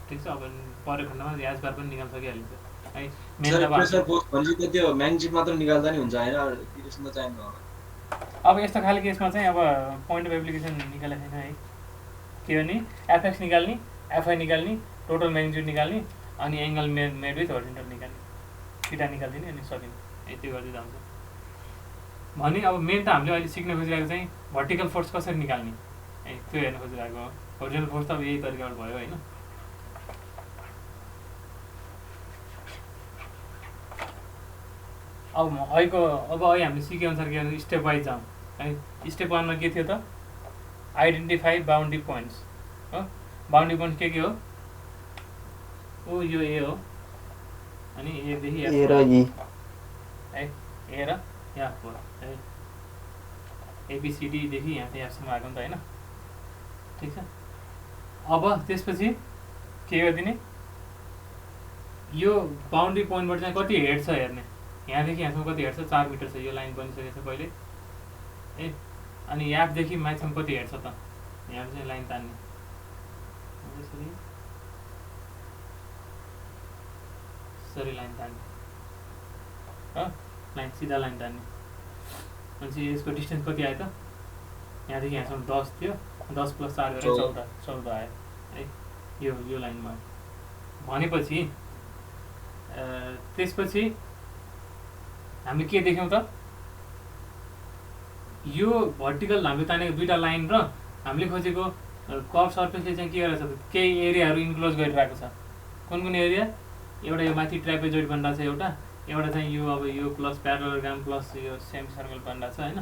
ठिक छ अब परेको खण्डमा याज बार पनि निकाल्न सकिहालिन्छ है मेन सर अब प्रेसर फोर्स भनेपछि त त्यो म्याग्नेटिक मात्र निकाल्दा नि हुन्छ हैन इक्वेसन त चाहिँदैन होला अब यस्तो खाले केसमा चाहिँ अब पोइन्ट अफ एप्लिकेसन निकालेको छैन है के भने एफएक्स निकाल्ने एफआई निकाल्ने टोटल म्याग्निट्युड निकाल्ने अनि एङ्गल मेड विथ होरिजोन्टल निकाल्ने थीटा निकालिदिने अनि सकिने यति गर्दै जान्छ भने अब मेन त हामीले अहिले सिक्न खोजिरहेको चाहिँ भर्टिकल फोर्स कसरी निकाल्ने है त्यो हेर्न खोजिरहेको हो होरिजोन्टल फोर्स त अब यही तरिकाबाट भयो होइन अब अहिले हामीले सिके अनुसार के भन्छ स्टेप वाइज जाउँ है स्टेप 1 मा के थियो त आइडेन्टिफाई बाउन्ड्री पोइन्ट्स हो बाउन्ड्री पोइन्ट के हो ओ यो ए हो अनि ए देखि ए र ई है ए र एफ हो है एबीसीडी देखि यहाँ चाहिँ एफसम्म आएको नि त होइन ठिक छ अब त्यसपछि के गरिदिने यो बाउन्ड्री पोइन्टबाट चाहिँ कति हेड छ हेर्ने यहाँदेखि यहाँसम्म कति हेड छ 4 मिटर छ यो लाइन बनिसकेको छ पहिले ए अनि यापदेखि माथिसम्म कति हेड छ त यहाँ चाहिँ लाइन तान्ने यसरी लाइन तान्ने हो लाइन सिधा लाइन तान्ने अनि यसको डिस्टेन्स कति आयो त यहाँदेखि यहाँसम्म 10 थियो 10 + 4 गरेर 14 आयो है यो लाइनमा भनेपछि त्यसपछि हामीले के देख्यौँ त यो भर्टिकल हामीले तानेको दुईटा लाइन र हामीले खोजेको कर्भ सर्फेसले चाहिँ के गरेको छ केही एरियाहरू इन्क्लोज गरिरहेको छ कुन एरिया एउटा यो माथि ट्र्यापेजोइड बनिरहेको छ एउटा चाहिँ यो अब यो प्लस प्यारालेलोग्राम प्लस यो सेमी सर्कल बनिरहेको छ होइन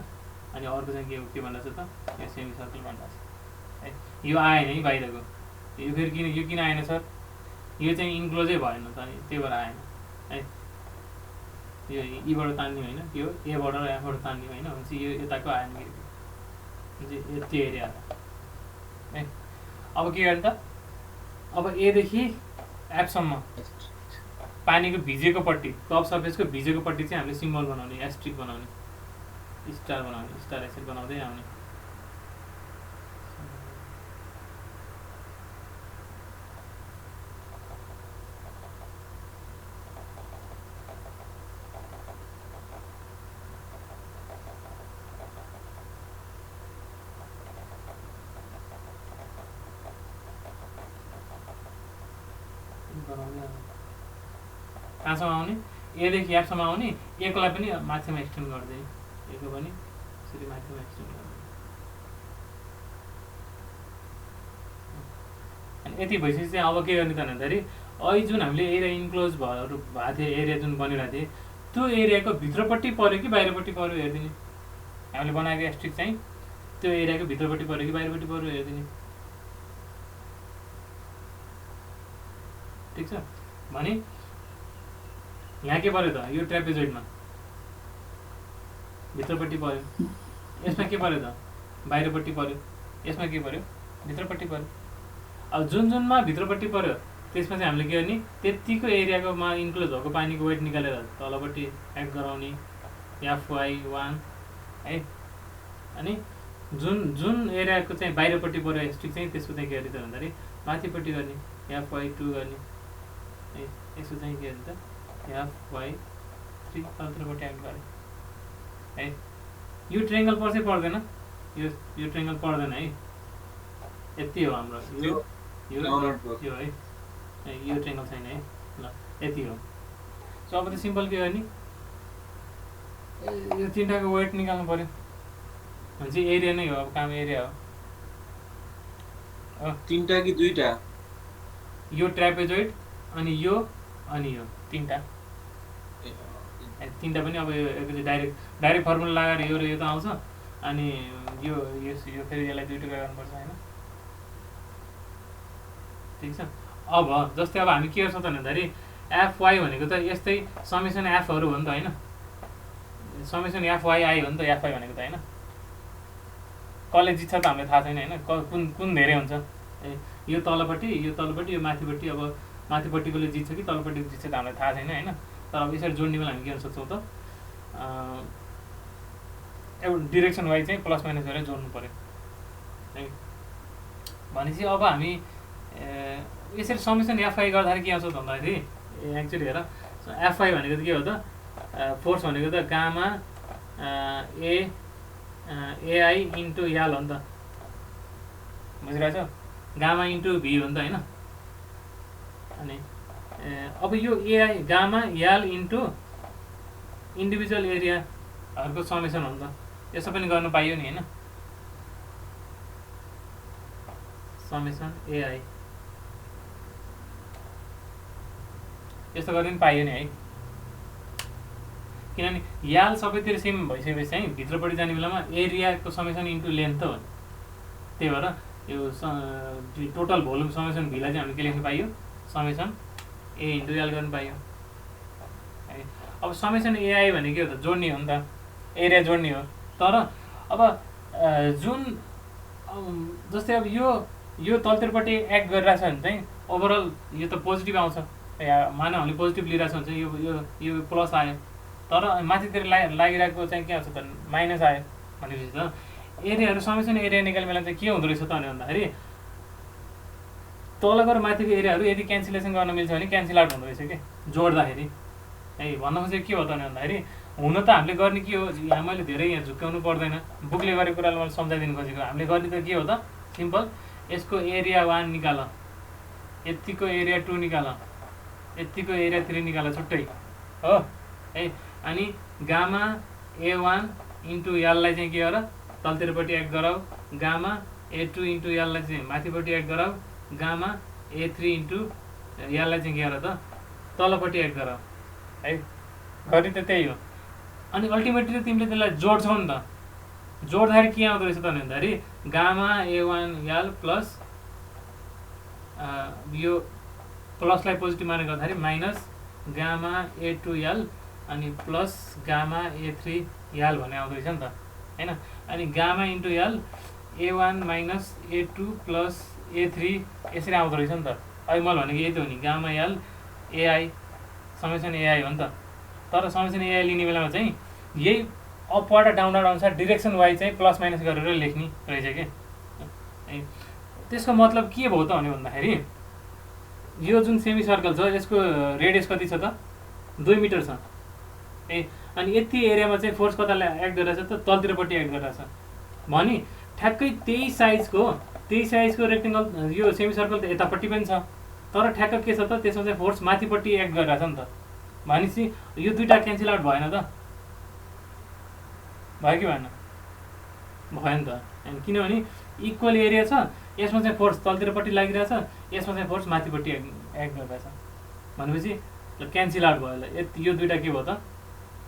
अनि अर्को चाहिँ के बनिरहेको छ त यो सेमी सर्कल बनिरहेको छ है यो आएन है बाहिरको यो फेरि किन आएन सर यो चाहिँ इन्क्लोजै भएन त अनि त्यही भएर आएन है यो यीबाट तान्ने होइन यो एबाट र एफबाट तान्ने होइन भनेपछि यो यताको आएन कि यति एरिया है अब के गर्ने त अब एदेखि एफसम्म पानीको भिजेको पट्टि कर्भ सर्फेसको भिजेको पट्टि चाहिँ हामीले सिम्बल बनाउने एस्ट्रिक बनाउने स्टार बनाउने स्टार यसरी बनाउँदै आउने कहाँसम्म आउने एदेखि एफसम्म आउने एकलाई पनि माथिमा एक्सटेन्ड गर्दै एको पनि यसरी माथिमा एक्सटेन्ड गर्दै अनि यति भइसकेपछि चाहिँ अब के गर्ने त भन्दाखेरि अहिले जुन हामीले एरिया इन्क्लोज भएको थियो एरिया जुन बनिरहेको थियो त्यो एरियाको भित्रपट्टि पऱ्यो कि बाहिरपट्टि पऱ्यो हेरिदिने हामीले बनाएको एस्ट्रिक चाहिँ त्यो एरियाको भित्रपट्टि पऱ्यो कि बाहिरपट्टि पऱ्यो हेरिदिने ठिक छ भने यहाँ के पऱ्यो त यो ट्र्यापेजोइडमा भित्रपट्टि पऱ्यो यसमा के पऱ्यो त बाहिरपट्टि पऱ्यो यसमा के पऱ्यो भित्रपट्टि पऱ्यो अब जुनमा भित्रपट्टि पऱ्यो त्यसमा चाहिँ हामीले के गर्ने त्यतिको एरियाकोमा इन्क्लोज भएको पानीको वेट निकालेर तलपट्टि एड गराउने FY1 है अनि जुन एरियाको चाहिँ बाहिरपट्टि पऱ्यो एस्ट्रिक चाहिँ त्यसको चाहिँ के गर्ने त भन्दाखेरि माथिपट्टि गर्ने FY2 गर्ने है यसको चाहिँ के गर्ने त FY3 तलतिरपट्टि एड गरे है यो ट्रायंगल पर्छ पर्दैन यो ट्रायंगल पर्दैन है यति हो हाम्रो यो है यो ट्रायंगल छैन है ल यति हो सो अब त सिम्पल के गर्ने यो तीनटाको वेट निकाल्नु पर्यो भने एरिया नै हो अब काम एरिया हो तीनटा कि दुईटा यो ट्र्यापेजोइड अनि यो तीनटा तीनटा पनि अब यो डाइरेक्ट फर्मुला लगाएर यो र यो त आउँछ अनि यो फेरि यसलाई दुई टुक्रा गर्नुपर्छ हैन ठीक छ अब जस्तै अब हामी के गर्छौं त भन्दाखेरि FY भनेको त यस्तै समेसन F हरू हो नि त हैन समेसन FYI हो नि त FY भनेको त हैन कसले जित्छ त हामीलाई थाहा छैन होइन, कुन कुन धेरै हुन्छ। ए यो तलपट्टि यो माथिपट्टि, अब माथिपट्टिकोले जित्छ कि तलपट्टिको जित्छ त हामीलाई थाहा छैन होइन। तर अब यसरी जोड्ने बेला हामी के गर्न सक्छौँ त, एउटा डिरेक्सन वाइज चाहिँ प्लस माइनस गरेर जोड्नु पऱ्यो है। भनेपछि अब हामी यसरी समेसन एफआई गर्दाखेरि के आउँछ भन्दाखेरि एक्चुअली हेर एफआई भनेको त के हो त, फोर्स भनेको त गामा एआई इन्टु याल हो नि त, बुझिरहेछ, गामा इन्टु भी हो नि त होइन। अनि अब यो एआई गामा याल इन्टु इन्डिभिजुअल एरियाहरूको समेसन हो नि त, यसो पनि गर्नु पाइयो नि होइन, समेसन एआई यस्तो गर्दा पनि पाइयो नि है। किनभने याल सबैतिर सेम भइसकेपछि चाहिँ भित्रपट्टि जाने बेलामा एरियाको समेसन इन्टु लेन्थ त हो नि, त्यही भएर यो टोटल भोल्युम समेसन भीलाई चाहिँ हामीले के लेख्नु पाइयो, समेसन ए इन्टु याल गर्नु पाइयो है। अब समेसन एआई भनेको के हो त, जोड्ने हो नि त, एरिया जोड्ने हो। तर अब जुन जस्तै अब यो तलतिरपट्टि एक्ट गरिरहेछ भने चाहिँ ओभरअल यो त पोजिटिभ आउँछ, मानव हामीले पोजिटिभ लिइरहेको हुन्छ, यो प्लस आयो, तर माथितिर लागिरहेको चाहिँ के आउँछ त, माइनस आयो। भनेपछि त एरियाहरू समेसन एरिया निकाल्ने बेला चाहिँ के हुँदो रहेछ त भन्दाखेरि तलको र माथिको एरियाहरू यदि क्यान्सलेसन गर्न मिल्छ भने क्यान्सल आउट हुँदो रहेछ कि जोड्दाखेरि है। भन्नु खोजेको के हो त भन्दाखेरि हुन त हामीले गर्ने के हो, यहाँ मैले धेरै यहाँ झुक्क्याउनु पर्दैन, बुकले गरेको कुरालाई मैले सम्झाइदिनु खोजेको। हामीले गर्ने त के हो त, सिम्पल यसको एरिया 1 निकाल, यतिको एरिया 2 निकाल, यतिको एरिया 3 निकाल छुट्टै हो है। अनि गामा ए1 इन्टु याललाई चाहिँ के गर तलतिरपट्टि एक्ट गराऊ, गामा ए2 इन्टु याललाई चाहिँ माथिपट्टि एक्ट गराऊ, गामा ए3 इन्टु याललाई चाहिँ के गर त तलपट्टि एक्ट गराऊ है। गरी त त्यही हो। अनि अल्टिमेटली तिमीले त्यसलाई जोड्छौ नि त, जोड्दाखेरि के आउँदो रहेछ त भन्दाखेरि गामा ए1 याल प्लस यो प्लसलाई पोजिटिभ माने गर्दाखेरि माइनस गामा ए2 याल अनि प्लस गामा ए3 याल भन्ने आउँदो रहेछ नि त होइन। अनि गामा इन्टु याल A1 minus A2 plus A3 यसरी आउँदो रहेछ नि त। अहिले मैले भनेको यही त हो नि, गामा याल एआई समेसन एआई हो नि त। तर समेसन एआई लिने बेलामा चाहिँ यही अपवर्ड र डाउनवर्ड अनुसार डिरेक्सन वाइज चाहिँ प्लस माइनस गरेर लेख्ने रहेछ कि। त्यसको मतलब के भयो त भन्दाखेरि यो जुन सेमी सर्कल छ यसको रेडियस कति छ त, 2 मिटर छ ए। अनि यति एरियामा चाहिँ फोर्स कताले एक्ट गरिरहेछ त, तलतिरपट्टि एक्ट गरिरहेछ भने ठ्याक्कै त्यही साइजको रेक्टेङ्गल यो सेमी सर्कल त यतापट्टि पनि छ, तर ठ्याक्क के छ त त्यसमा चाहिँ फोर्स माथिपट्टि एक्ट गरिरहेछ नि त। भनेपछि यो दुईवटा क्यान्सल आउट भएन त, भयो कि भएन, भयो नि त। किनभने इक्वल एरिया छ, यसमा चाहिँ फोर्स तलतिरपट्टि लागिरहेछ, यसमा चाहिँ फोर्स माथिपट्टि एक्ट गरिरहेछ भनेपछि क्यान्सल आउट भयो। यो दुईवटा के भयो त,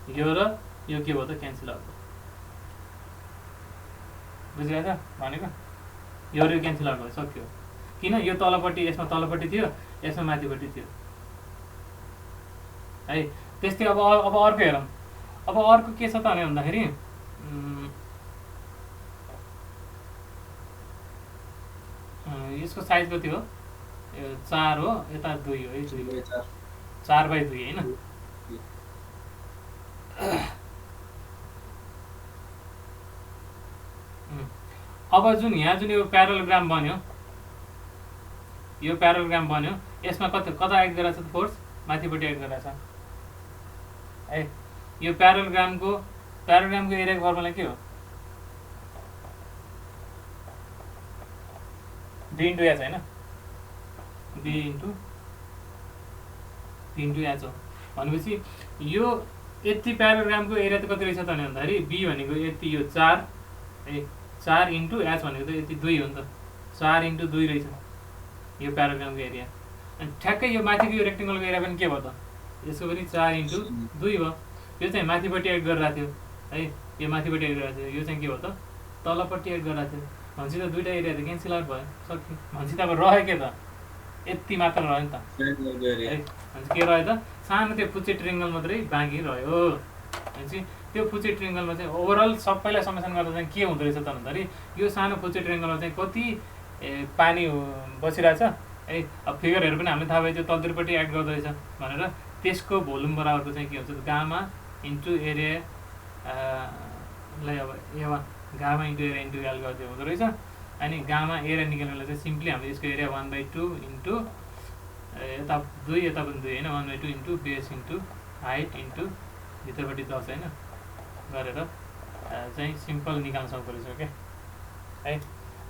यो र यो के भयो त, क्यान्सल आउट भयो। बुझिरहेछ भनेको, यो र यो क्यान्सल आउट भयो, सक्यो। किन यो तलपट्टि यसमा तलपट्टि थियो, यसमा माथिपट्टि थियो है। त्यस्तै अब अर्को हेरौँ। अब अर्को के छ त भन्दाखेरि यसको साइज कति हो, 4 हो, यता 2 हो है, 4/2 होइन। अब जुन यहाँ जुन यो प्यारलोग्राम बन्यो, यसमा कता एक्ट गरिरहेछ त फोर्स, माथिपट्टि एक्ट गरिरहेछ है। यो प्यारलोग्रामको एरियाको फर्मुला के हो, बी इन्टु एच होइन, बी इन्टु एच हो। भनेपछि यो यति प्यारलोग्रामको एरिया त कति रहेछ त भन्दाखेरि बी भनेको यति, यो 4 है, 4 इन्टु एच भनेको त यति 2 हो नि त, 4 इन्टु 2 रहेछ यो प्याराग्रामको एरिया। अनि ठ्याक्कै यो माथिको यो रेक्टेङ्गलको एरिया पनि के भयो त, यसको पनि 4 इन्टु 2 भयो। यो चाहिँ माथिपट्टि एक्ट गरिरहेको थियो है, यो माथिपट्टि एक्ट गरिरहेको थियो, यो चाहिँ के भयो त तलपट्टि एक्ट गरिरहेको थियो। भनेपछि त दुईवटा एरिया त क्यान्सल आउट भयो, सक्यो। भनेपछि त अब रह्यो के त, यति मात्र रह्यो नि त है। भनेपछि के रह्यो त, सानो त्यो फुच्चे ट्रिङ्गल मात्रै बाँकी रह्यो। भनेपछि त्यो फुचे ट्रिङ्गलमा चाहिँ ओभरअल सबैलाई समेसन गर्दा चाहिँ के हुँदो रहेछ त भन्दाखेरि यो सानो फुचे ट्रिङ्गलमा चाहिँ कति पानी बसिरहेछ है। अब फिगरहरू पनि हामीलाई थाहा भयो त्यो तलतिरपट्टि एड गर्दो रहेछ भनेर त्यसको भोल्युम बराबरको चाहिँ के हुन्छ गामा इन्टु एरिया लाई अब एमा gamma into area into L गर्दै हुँदो रहेछ। अनि गामा एरिया निकाल्नुलाई चाहिँ सिम्पली हामीले यसको एरिया 1/2 इन्टु यता 2 यता पनि 2 होइन 1/2 into base into height into भित्रपट्टि 10 होइन गरेर चाहिँ सिम्पल निकाल्न सक्दो रहेछ क्या है।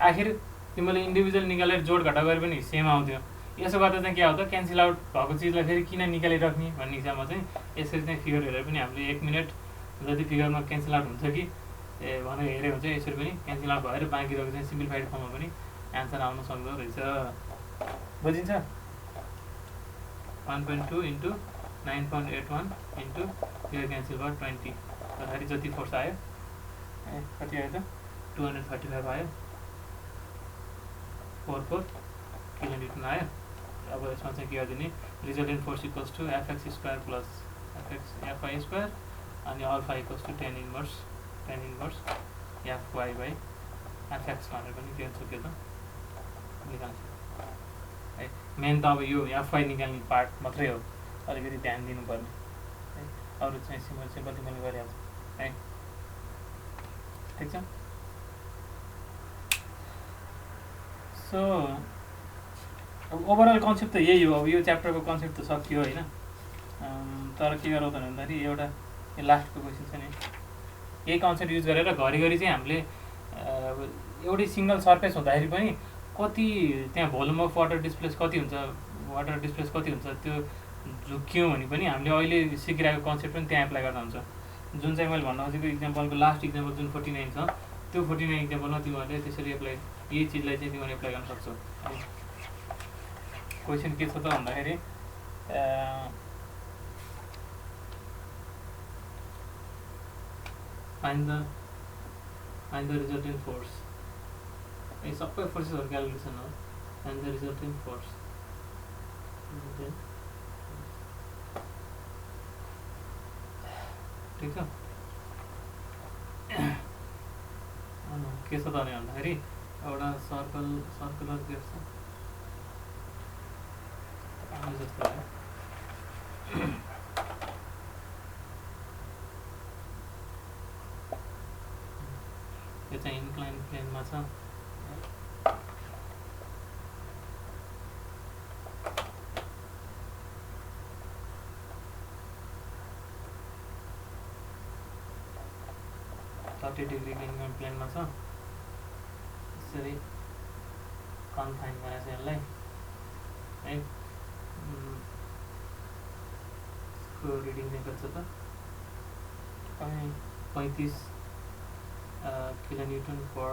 आखिर तिमीले इन्डिभिजुअल निकालेर जोड घटा गरे पनि सेम आउँथ्यो। यसो गर्दा चाहिँ के आउँछ क्यान्सल आउट भएको चिजलाई फेरि किन निकालिराख्ने भन्ने हिसाबमा चाहिँ यसरी चाहिँ फिगर हेरेर पनि हामीले 1 मिनट जति फिगरमा क्यान्सल आउट हुन्छ कि भनेर हेऱ्यो भने चाहिँ यसरी पनि क्यान्सल आउट भएर बाँकी रहेको चाहिँ सिम्प्लिफाइड फर्ममा पनि एन्सर आउन सक्दो रहेछ। बुझिन्छ? 1.2 इन्टु 9.81 इन्टु फिगर क्यान्सल भयो 20 अगाडि जति फोर्स आयो कति आयो त 235 आयो 44 किलोन्युटन आयो। अब यसमा चाहिँ के गरिदिने resultant force equals to FX square plus FI square अनि alpha equals to tan inverse FY by FX भनेर पनि के हुन्छ के त निकाल्छ है। मेन त अब यो एफवाई निकाल्ने पार्ट मात्रै हो, अलिकति ध्यान दिनुपर्ने है। अरू चाहिँ सिम्पल गरिहाल्छ है। ठिक छ। सो अब ओभरअल कन्सेप्ट त यही हो। अब यो च्याप्टरको कन्सेप्ट त सकियो होइन। तर के गरौँ त भन्दाखेरि एउटा लास्टको क्वेसन छ नि, यही कन्सेप्ट युज गरेर घरिघरि चाहिँ हामीले एउटै सिङ्गल सर्फेस हुँदाखेरि पनि कति त्यहाँ भोल्युम अफ वाटर डिस्प्लेस कति हुन्छ त्यो झुक्क्यौँ भने पनि हामीले अहिले सिकिरहेको कन्सेप्ट पनि त्यहाँ एप्लाई गर्दा हुन्छ। जुन चाहिँ मैले भन्न खोजेको इक्जाम्पलको लास्ट इक्जाम्पल जुन 49 छ त्यो 49 इक्जाम्पलमा तिमीहरूले त्यसरी एप्लाई यही चिजलाई चाहिँ तिमीहरूले एप्लाई गर्न सक्छौ। क्वेसन के छ त भन्दाखेरि find the resultant force। ये सबै फोर्सेसहरु क्याल्कुलेसन हो। find the resultant force। ठीक छ। के छ त भन्दाखेरि एउटा सर्कुलर के छ जस्तो है। यो चाहिँ इन्क्लाइन प्लेनमा छ। इन्क्लाइन प्लेनमा छ। यसरी कन्फाइन गरेर चाहिँ यसलाई है को रिडिङ चाहिँ कति छ त 35 kilonewton per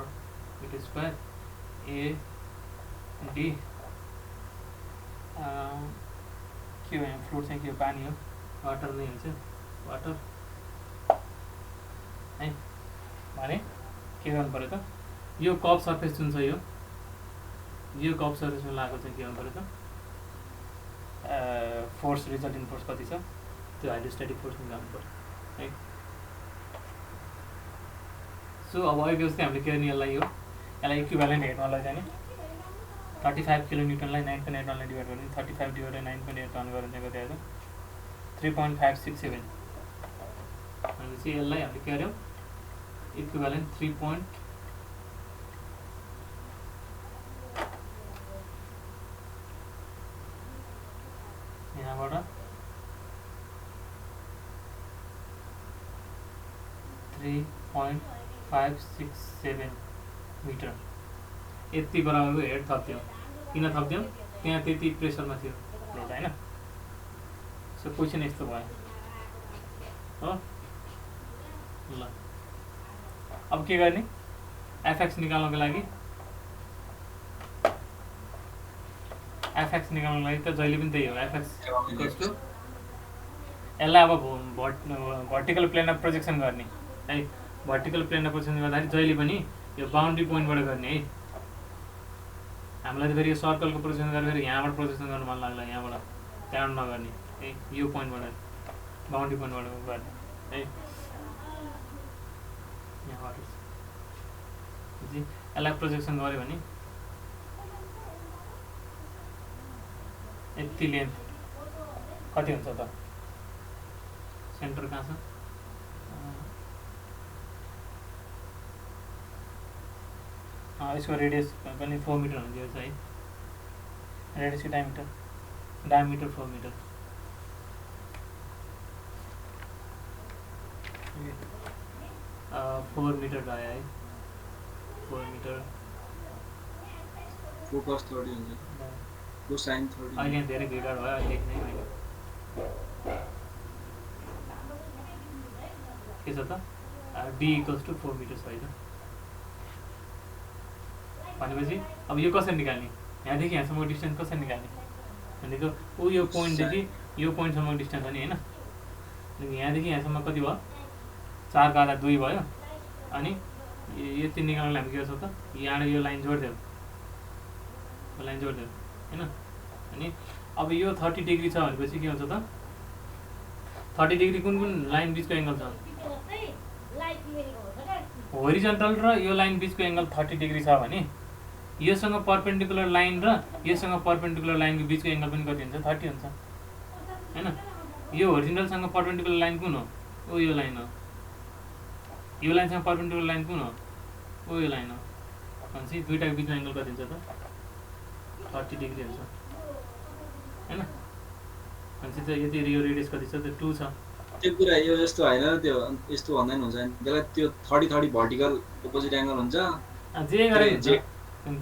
metre square A D के हो यहाँ फ्लुइड चाहिँ के हो पानी हो वाटर नै हुन्छ वाटर है। भने के गर्नु पर्यो त यो कप सर्फेस जुन छ यो कप सर्फेसमा लागेको चाहिँ के गर्नु पर्यो त फोर्स रिजल्टेन्ट फोर्स कति छ त्यो हाइड्रोस्ट्याटिक फोर्स निकाल्नु पर्यो है। सो अब अहिले जस्तै हामीले के गर्ने यसलाई इक्विभ्यालेन्ट हेर्न लैजाने 35 किलोन्युटनलाई 9.81 डिभाइड गर्ने 35 डिभाइडेड 9.81 गरेर चाहिँ कति आयो त 3.567 भनेपछि यसलाई हामीले के गर्यौँ इक्विभ्यालेन्ट 3. यहाँबाट 3.567 मिटर यति बराबरको हेड थप्थ्यौँ। किन थप्थ्यौँ त्यहाँ त्यति प्रेसरमा थियो लोड होइन। सो क्वेसन यस्तो भयो हो। ल अब के गर्ने एफएक्स निकाल्नको लागि त जहिले पनि त्यही हो एफएक्स इक्वल्स टु यसलाई अब भर्टिकल प्लेनमा प्रोजेक्सन गर्ने है। भर्टिकल प्लेनमा प्रोजेक्सन गर्दाखेरि जहिले पनि यो बाउन्ड्री पोइन्टबाट गर्ने है। हामीलाई त फेरि यो सर्कलको प्रोजेक्सन गरेर फेरि यहाँबाट प्रोजेक्सन गर्नु मन लाग्ला यहाँबाट त्यहाँबाट नगर्ने है। यो पोइन्टबाट बाउन्ड्री पोइन्टबाट गर्ने है। यहाँबाट जी यसलाई प्रोजेक्सन गऱ्यो भने यति लेन्थ कति हुन्छ त सेन्टर कहाँ छ यसको रेडियस पनि 4 मिटर हुने छ है रेडियसको डायमिटर 4 मिटर 4 मिटर आयो है 4 मिटर फोकस 30 हुन्छ कोसाइन 30 अहिले धेरै भिड भयो अहिले लेख्नै मैले के छ त d = 4 मिटर छ होइन भनेपछि अब यो कसरी निकाल्ने यहाँदेखि यहाँसम्मको डिस्टेन्स कसरी निकाल्ने भनेको यो पोइन्टदेखि यो पोइन्टसम्मको डिस्टेन्स हो नि होइन यहाँदेखि यहाँसम्म कति भयो 4 का आधा 2 भयो अनि यति निकाल्नलाई हामी के गर्छौँ त यहाँबाट यो लाइन जोडिदियो होइन अनि अब यो 30 डिग्री छ भनेपछि के हुन्छ त 30 डिग्री कुन लाइन बिचको एङ्गल छ होरिजन्टल र यो लाइन बिचको एङ्गल 30 डिग्री छ भने योसँग परपेन्डिकुलर लाइन र योसँग परपेन्डिकुलर लाइनको बिचको एङ्गल पनि कति हुन्छ 30 हुन्छ हैन यो होरिजन्टलसँग परपेन्डिकुलर लाइन कुन हो यो लाइन हो यो लाइनसँग परपेन्डिकुलर लाइन कुन हो यो लाइन हो भनेपछि दुईटाको बिचमा एङ्गल कति हुन्छ त 30 डिग्री हुन्छ हैन भनेपछि त यति यो रेडियस कति छ त 2 छ त्यो कुरा यो यस्तो हैन त्यो यस्तो भन्दैन हुन्छ नि बेला त्यो 30 भर्टिकल अपोजिट एङ्गल हुन्छ जे गरे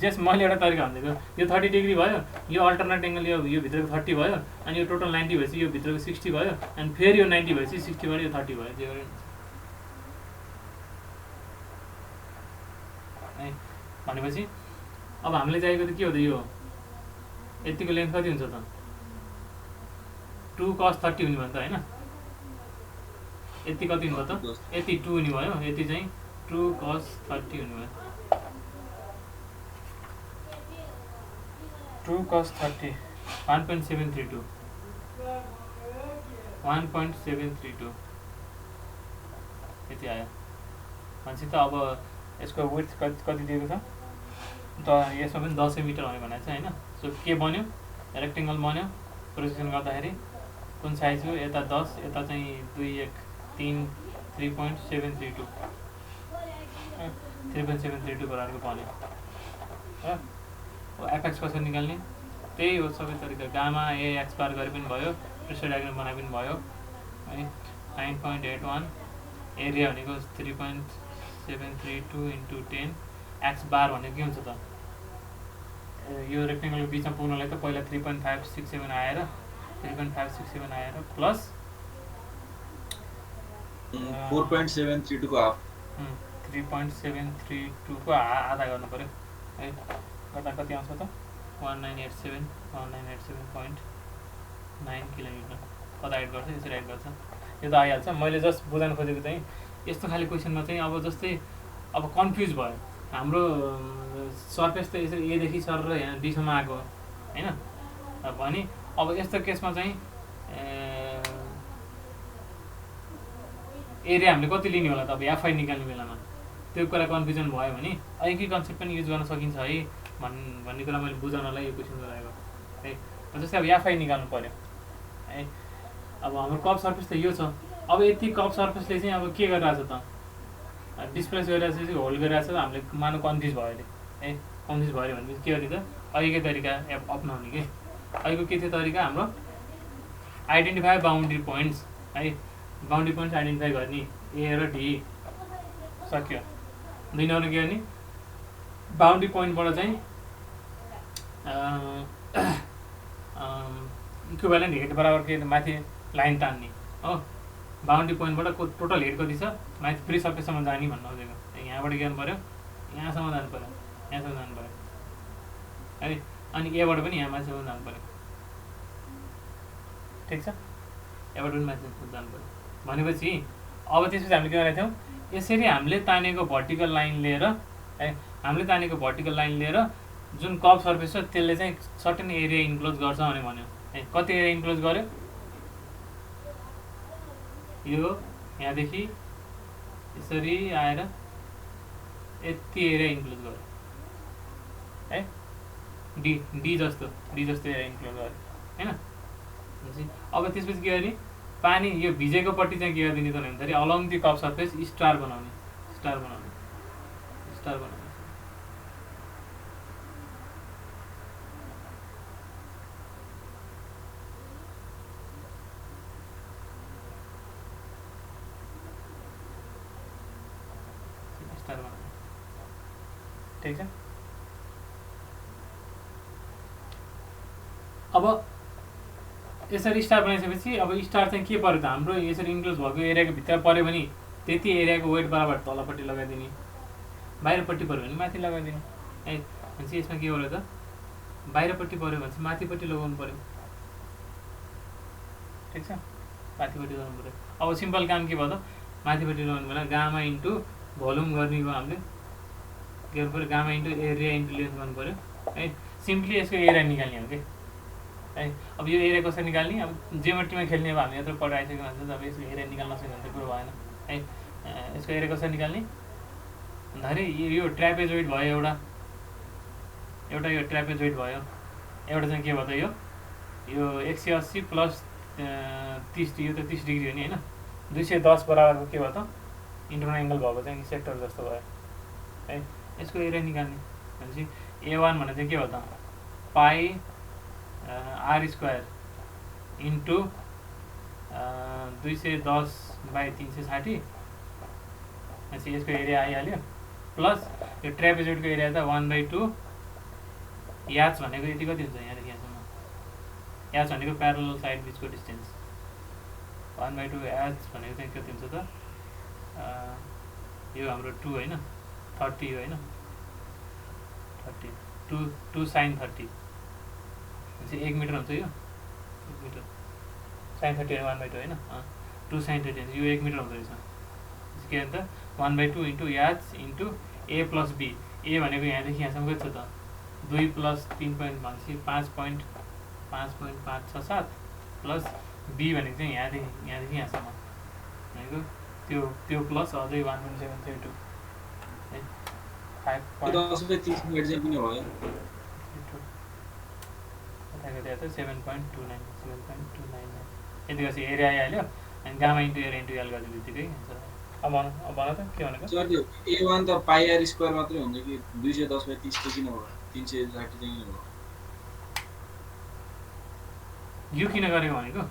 जस मैले एउटा तरिका भनेको यो 30 डिग्री भयो यो अल्टरनेट एङ्गल यो भित्रको 30 भयो अनि यो टोटल 90 भएपछि यो भित्रको 60 भयो अनि फेरि यो 90 भएपछि 60 बाट यो 30 भयो जे गरे है भनेपछि अब हामीले चाहिएको त के हो त यो यतिको लेन्थ कति हुन्छ त 2 cos 30 हुने भयो त हैन यति कति हुने भयो त यति 2 हुने भयो यति चाहिँ 2 cos 30 हुने भयो 2 cos 30 1.732 1.732 यति आयो भनेपछि त अब यसको विड्थ कति दिएको छ त यसमा पनि 10 मिटर हुने भनेको छ हैन सो के बन्यो रेक्टेङ्गल बन्यो प्रोजेक्सन गर्दाखेरि कुन साइज हो यता 10 यता चाहिँ 2 1 3 3.732 3.732 बराबरको बन्यो हो एफएक्स कसरी निकाल्ने त्यही हो सबै तरिका गामा ए एक्स बार गरे पनि भयो प्रेसर डायग्राम बनाए पनि भयो है 9.81 एरिया भनेको 3.732 × 10 एक्स बार भनेको के हुन्छ त यो रेक्टेङ्गलको बिचमा पुग्नलाई त पहिला 3.567 आएर 3.567 आएर प्लस 4.732 को हाफ 3.732 को आधा गर्नु पर्यो है गर्दा कति आउँछ त 1987.9 किलोमिटर कता एड गर्छ यसरी एड गर्छ यो त आइहाल्छ मैले जस्ट बुझाउन खोजेको चाहिँ यस्तो खाले क्वेसनमा चाहिँ अब जस्तै अब कन्फ्युज भयो हाम्रो सर्फेस त यसरी एदेखि सर र यहाँ डीसम्म आएको हैन भने अब यस्तो केसमा चाहिँ एरिया हामीले कति लिने होला त अब एफआई निकाल्ने बेलामा त्यो कुरा कन्फ्युजन भयो भने अघि कन्सेप्ट पनि युज गर्न सकिन्छ है भन्ने कुरा मैले बुझाउनलाई यो क्वेसन गराएको है जस्तै अब एफआई निकाल्नु पर्यो है अब हाम्रो कप सर्फेस त यो छ अब यति कप सर्फेसले चाहिँ अब के गरिरहेछ त डिस्प्लेस गरिरहेछ चाहिँ होल्ड गरिरहेछ हामीले मानव कन्फ्युज भयो अरे है कन्फ्युज भयो भनेपछि के गर्ने त अहिलेकै तरिका अप्नाउने कि अहिलेको के थियो तरिका हाम्रो आइडेन्टिफाई बाउन्ड्री पोइन्ट्स है बाउन्ड्री पोइन्ट्स आइडेन्टिफाई गर्ने ए र डी सक्यो 2 नम्बर के गर्ने बाउन्ड्री पोइन्टबाट चाहिँ इक्विभ्यालेन्ट हेड बराबर के माथि लाइन तान्ने हो बाउन्ड्री पोइन्टबाट टोटल हेड कति छ माथि फ्री सर्फेससम्म जाने भन्नु खोजेको यहाँबाट के गर्नु पऱ्यो यहाँसम्म जानु पऱ्यो यहाँसम्म जानु पऱ्यो है अनि एबाट पनि यहाँ माथिसम्म जानु पऱ्यो ठिक छ एबाट पनि माथिसम्म जानु पऱ्यो भनेपछि अब त्यसपछि हामीले के गरेका थियौँ यसरी हामीले तानेको भर्टिकल लाइन लिएर है हामीले तानेको भर्टिकल लाइन लिएर जुन कप सर्फेस छ त्यसले चाहिँ सर्टेन एरिया इन्क्लोज गर्छ भने भन्यो है कति एरिया इन्क्लोज गर्यो यो यहाँदेखि यसरी आएर यति एरिया इन्क्लुड गर्यो है, डी जस्तो एरिया इन्क्लुड गर्यो होइन। अब त्यसपछि के गर्ने, पानी यो भिजेको पट्टि चाहिँ के गरिदिने त भन्दाखेरि along the cup surface star बनाउने ठिक छ। अब यसरी स्टार बनाइसकेपछि अब स्टार चाहिँ के पर्यो त हाम्रो यसरी इन्क्लोज भएको एरियाको भित्र पऱ्यो भने त्यति एरियाको वेट बराबर तलपट्टि लगाइदिने, बाहिरपट्टि पऱ्यो भने माथि लगाइदिने है। भनेपछि यसमा के गर्यो त बाहिरपट्टि पऱ्यो भने चाहिँ माथिपट्टि लगाउनु पऱ्यो ठिक छ, माथिपट्टि लगाउनु पऱ्यो। अब सिम्पल काम के भयो त माथिपट्टि लगाउनु बेला गामा इन्टु भोल्युम गर्ने भयो हामीले, के गर्नु पऱ्यो gamma into area into length गर्नु पऱ्यो है। सिम्पली यसको एरिया निकाल्ने हो कि है। अब यो एरिया कसरी निकाल्ने, अब जियोमेट्रीमा खेल्ने अब हामी यत्रो पढ आइसकेको मान्छे अब यसको एरिया निकाल्न सक्यो भने त कुरो भएन है। यसको एरिया कसरी निकाल्ने भन्दाखेरि यो ट्र्यापेजोइड भयो एउटा यो ट्र्यापेजोइड भयो, एउटा चाहिँ के भयो त यो 180 प्लस 30 यो त 30 डिग्री हो नि होइन, 210 बराबरको के भयो त इन्टरनल एङ्गल भएको चाहिँ सेक्टर जस्तो भयो है। यसको एरिया निकाल्ने भनेपछि A1 भने चाहिँ के हो त पाई आर स्क्वायर इन्टु 210/360 भनेपछि यसको एरिया आइहाल्यो, प्लस यो ट्र्यापेजोइडको एरिया त 1/2 याच भनेको यति कति हुन्छ यहाँदेखि यहाँसम्म, याच भनेको प्यारलल साइड बिचको डिस्टेन्स 1/2 याच भनेको चाहिँ कति हुन्छ त यो हाम्रो 2 होइन 30 होइन 30 2 sin 30 भनेपछि 1 मिटर हुन्छ यो 1 मिटर sin 30 1/2 होइन 2 sin 30 यो 1 मिटर हुन्छ यसमा के भन्छ 1/2 इन्टु याच इन्टु A प्लस B, ए भनेको यहाँदेखि यहाँसम्म कति छ त 2 प्लस 3 भनेपछि 5.567 प्लस B भनेको चाहिँ यहाँदेखि यहाँसम्म भनेको त्यो प्लस अझै 1.732 है 5.30 यति गएपछि एरिया आइहाल्यो अनि gamma into area into L गर्दै बित्तिकै अब भन त के भनेको सर त्यो A1 त पाई आर स्क्वायर मात्रै हुन्छ कि 210/30 चाहिँ किन भयो 360 चाहिँ किन भयो यो किन गरेको भनेको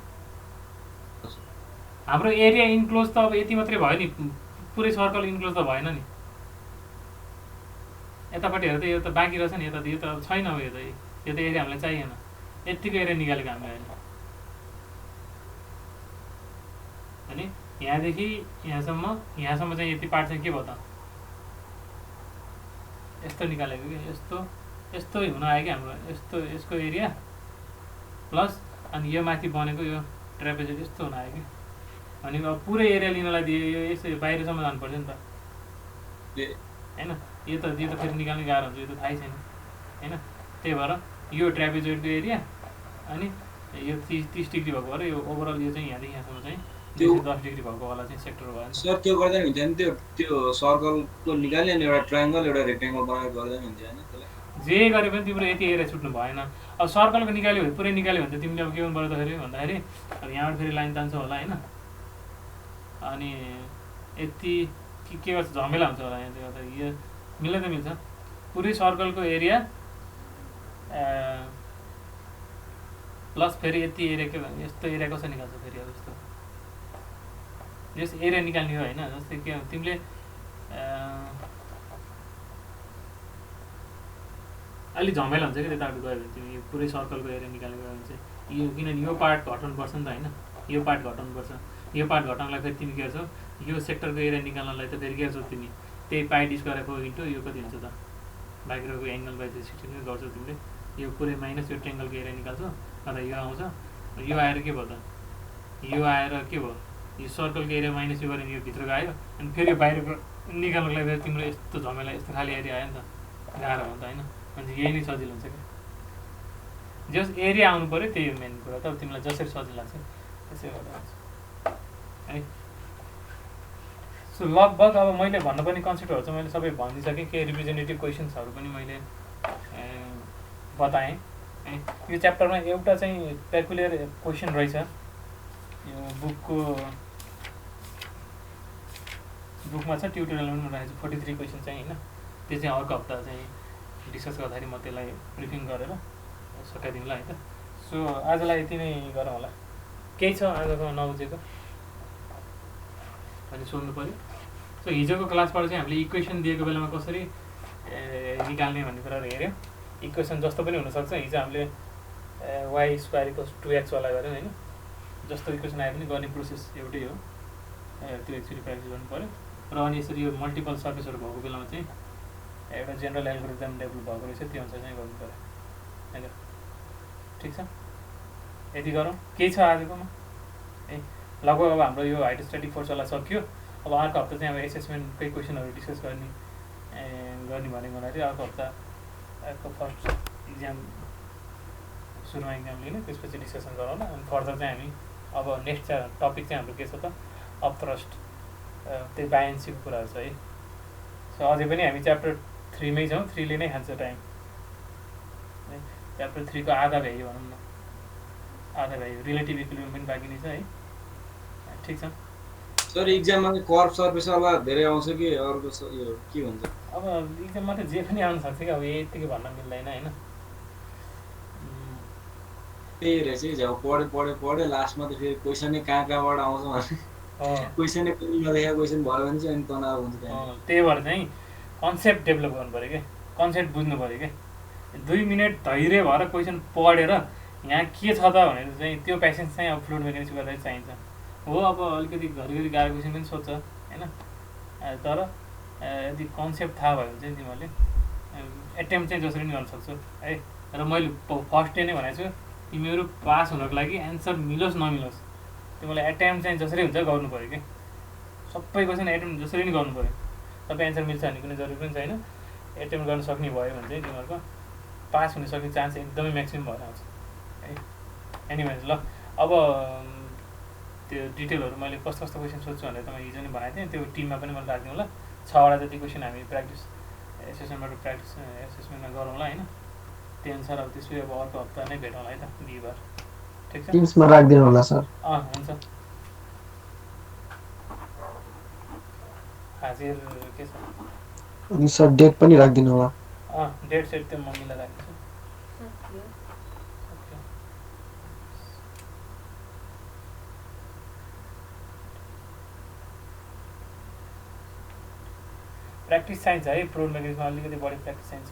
हाम्रो एरिया इन्क्लोज त अब यति मात्रै भयो नि, पुरै सर्कल इन्क्लोज त भएन नि, यतापट्टि हेर्दा यो त बाँकी रहेछ नि, यो त छैन अब यो त एरिया हामीलाई चाहिएन, यतिको एरिया निकालेको हामीले अहिले अनि यहाँदेखि यहाँसम्म चाहिँ यति पार्ट चाहिँ के भयो त यस्तो निकालेको कि यस्तो हुन आयो कि हाम्रो यसको एरिया प्लस अनि यो माथि बनेको यो ट्र्यापेजोइड यस्तो हुन आयो कि भनेको अब पुरै एरिया लिनलाई दियो यो यसो बाहिरसम्म जानुपर्छ नि त होइन, यो त फेरि निकाल्ने गाह्रो हुन्छ, यो त थाहै छैन होइन। त्यही भएर यो ट्र्यापेजोइडको एरिया अनि यो 30 डिग्री भएको भएर यो ओभरअल यो चाहिँ यहाँदेखि यहाँसम्म चाहिँ 10 डिग्री भएको वाला चाहिँ सेक्टर भयो सर। त्यो गर्दा नि हुन्छ नि त्यो सर्कलको निकाल्ने अनि एउटा ट्रायङ्गल एउटा रेक्टेङ्गल बनाएर गर्दा नि हुन्छ हैन त्यसलाई जे गरे पनि तिम्रो यति एरिया छुट्नु भएन। अब सर्कलको निकाल्यो भने पुरै निकाल्यो भने त तिमीले अब के गर्नु पर्यो भन्दाखेरि अब यहाँबाट फेरि लाइन तान्छ होला होइन, अनि यति के गर्छ झमेला हुन्छ होला यहाँ गर्दा यो मिल्दै त मिल्छ पुरै सर्कलको एरिया प्लस फेरि यति एरिया के भने यस्तो एरिया कसरी निकाल्छ फेरि अब यस्तो यस एरिया निकाल्ने हो होइन, जस्तै के तिमीले अलि झमेला हुन्छ कि त्यताबाट गयो भने तिमी यो पुरै सर्कलको एरिया निकालेको भने चाहिँ यो किनभने यो पार्ट घटाउनुपर्छ नि त होइन, यो पार्ट घटाउनुपर्छ, यो पार्ट घटाउनलाई फेरि तिमी के गर्छौ यो सेक्टरको एरिया निकाल्नलाई त फेरि के गर्छौ तिमी त्यही पाई डी स्क्वायरको इन्टु यो कति हुन्छ त बाहिरको एङ्गल बाई 360 गर्छौ तिमीले, यो पुरै माइनस यो ट्रेङ्गलको एरिया निकाल्छौ अन्त यो आउँछ, यो आएर के भयो त यो आएर के भयो यो सर्कलको एरिया माइनस यो गरेर यो भित्रको आयो अनि फेरि यो बाहिरको निकाल्नुको लागि फेरि तिम्रो यस्तो झमेला यस्तो खाली एरिया आयो नि त गाह्रो हो नि त होइन, अनि यही नै सजिलो हुन्छ क्या जस एरिया आउनु पऱ्यो त्यही हो मेन कुरा, तब तिमीलाई जसरी सजिलो लाग्छ त्यसै गर्दा हुन्छ है। सो लगभग अब मैले भन्नुपर्ने कन्सेप्टहरू चाहिँ मैले सबै भनिदिइसकेँ। केही रिप्रेजेन्टेटिभ क्वेसन्सहरू पनि मैले बताएँ है। यो च्याप्टरमा एउटा चाहिँ पेकुलियर क्वेसन रहेछ यो बुकमा छ, ट्युटोरियलमा पनि राखेको छु 43 क्वेसन चाहिँ होइन। त्यो चाहिँ अर्को हप्ता चाहिँ डिस्कस गर्दाखेरि म त्यसलाई ब्रिफिङ गरेर सकाइदिउँला है त। सो आजलाई यति नै गरौँ होला। केही छ आजको नबुझेको भने सोध्नु पऱ्यो। सो हिजोको क्लासबाट चाहिँ हामीले इक्वेसन दिएको बेलामा कसरी निकाल्ने भन्ने कुराहरू हेऱ्यौँ। इक्वेसन जस्तो पनि हुनसक्छ। हिजो हामीले y² = 2x वाला गऱ्यौँ होइन। जस्तो इक्वेसन आए पनि गर्ने प्रोसेस एउटै हो, त्यो एक्चुअली प्र्याक्टिस गर्नु पऱ्यो। र अनि यसरी यो मल्टिपल सर्फेसहरू भएको बेलामा चाहिँ एउटा जेनरल एल्गोरिदम डेभलप भएको रहेछ, त्यो अनुसार चाहिँ गर्नु पऱ्यो होइन। ठिक छ, यति गरौँ। केही छ आजकोमा है। लगभग अब हाम्रो यो हाइड्रोस्ट्याटिक फोर्सवाला सक्यो। अब अर्को हप्ता चाहिँ अब एसेसमेन्टकै क्वेसनहरू डिस्कस गर्ने भनेको हुनाले अर्को हप्ताको फर्स्ट इक्जाम सुरुमा इक्जाम लिने, त्यसपछि डिस्कसन गरौँला। अनि फर्दर चाहिँ हामी अब नेक्स्ट टपिक चाहिँ हाम्रो के छ त अपथ्रस्ट, त्यही बायन्सीको कुराहरू छ है। सो अझै पनि हामी च्याप्टर 3 मै छौँ। 3 ले नै खान्छ टाइम है। च्याप्टर 3 को आधा भ्यायो भनौँ न, आधा भ्यायो। रिलेटिभ इक्विलिब्रियम पनि बाँकी नै छ है। ठिक छ सर, इक्जाममा चाहिँ कर्भ सर्फेसवाला धेरै आउँछ कि अर्को यो के हुन्छ? अब इक्जाममा त जे पनि आउनु सक्छ कि, अब यतिकै भन्न मिल्दैन होइन। त्यही रहेछ कि झ्याउ पढ्यो लास्टमा त फेरि क्वेसनै कहाँबाट आउँछ भने क्वेसनै पनि नदेखेको क्वेसन भयो भने चाहिँ अनि तनाव हुन्छ। त्यही भएर चाहिँ कन्सेप्ट डेभलप गर्नु पऱ्यो कि, कन्सेप्ट बुझ्नु पऱ्यो कि। 2 मिनट धैर्य भएर क्वेसन पढेर यहाँ के छ त भनेर चाहिँ त्यो पेसेन्स चाहिँ अब फ्लुइड मेकेनिक्स गर्दा चाहिन्छ। हो अब अलिकति घरिघरि गाह्रो क्वेसन पनि सोध्छ होइन, तर यदि कन्सेप्ट थाहा भयो भने चाहिँ तिमीहरूले एटेम्प चाहिँ जसरी पनि गर्न सक्छौ है। र मैले फर्स्ट डे नै भनेको छु, तिमीहरू पास हुनको लागि एन्सर मिलोस् नमिलोस् तिमीलाई एटेम्प चाहिँ जसरी हुन्छ गर्नु पऱ्यो कि। सबै क्वेसन एटेम्प जसरी पनि गर्नु पऱ्यो। सबै एन्सर मिल्छ भन्ने कुनै जरुरी पनि छैन। एटेम्प गर्न सक्ने भयो भने चाहिँ तिमीहरूको पास हुन सक्ने चान्स एकदमै म्याक्सिमम भएर आउँछ है। एनिवेज ल, अब त्यो डिटेलहरू मैले कस्तो कस्तो क्वेसन सोध्छु भनेर त मैले हिजो नै भनेको थिएँ। त्यो टिममा पनि मैले राखिदिउँ होला। 6वटा जति क्वेसन हामी एसेसमेन्टमा गरौँला होइन। त्यही अनुसार अब त्यसपछि अब अर्को हप्ता नै भेटौँला है त, बिहिबार। ठिक छ, टिम्समा राखिदिनु होला सर। हुन्छ। हाजिर के छ अनि सर डेट पनि राखिदिनु होला। डेट सेट त्यो म मिलाएर राख्छु। प्र्याक्टिस चाहिन्छ है। फ्लुइड मेकेनिक्समा अलिकति बढी प्र्याक्टिस चाहिन्छ।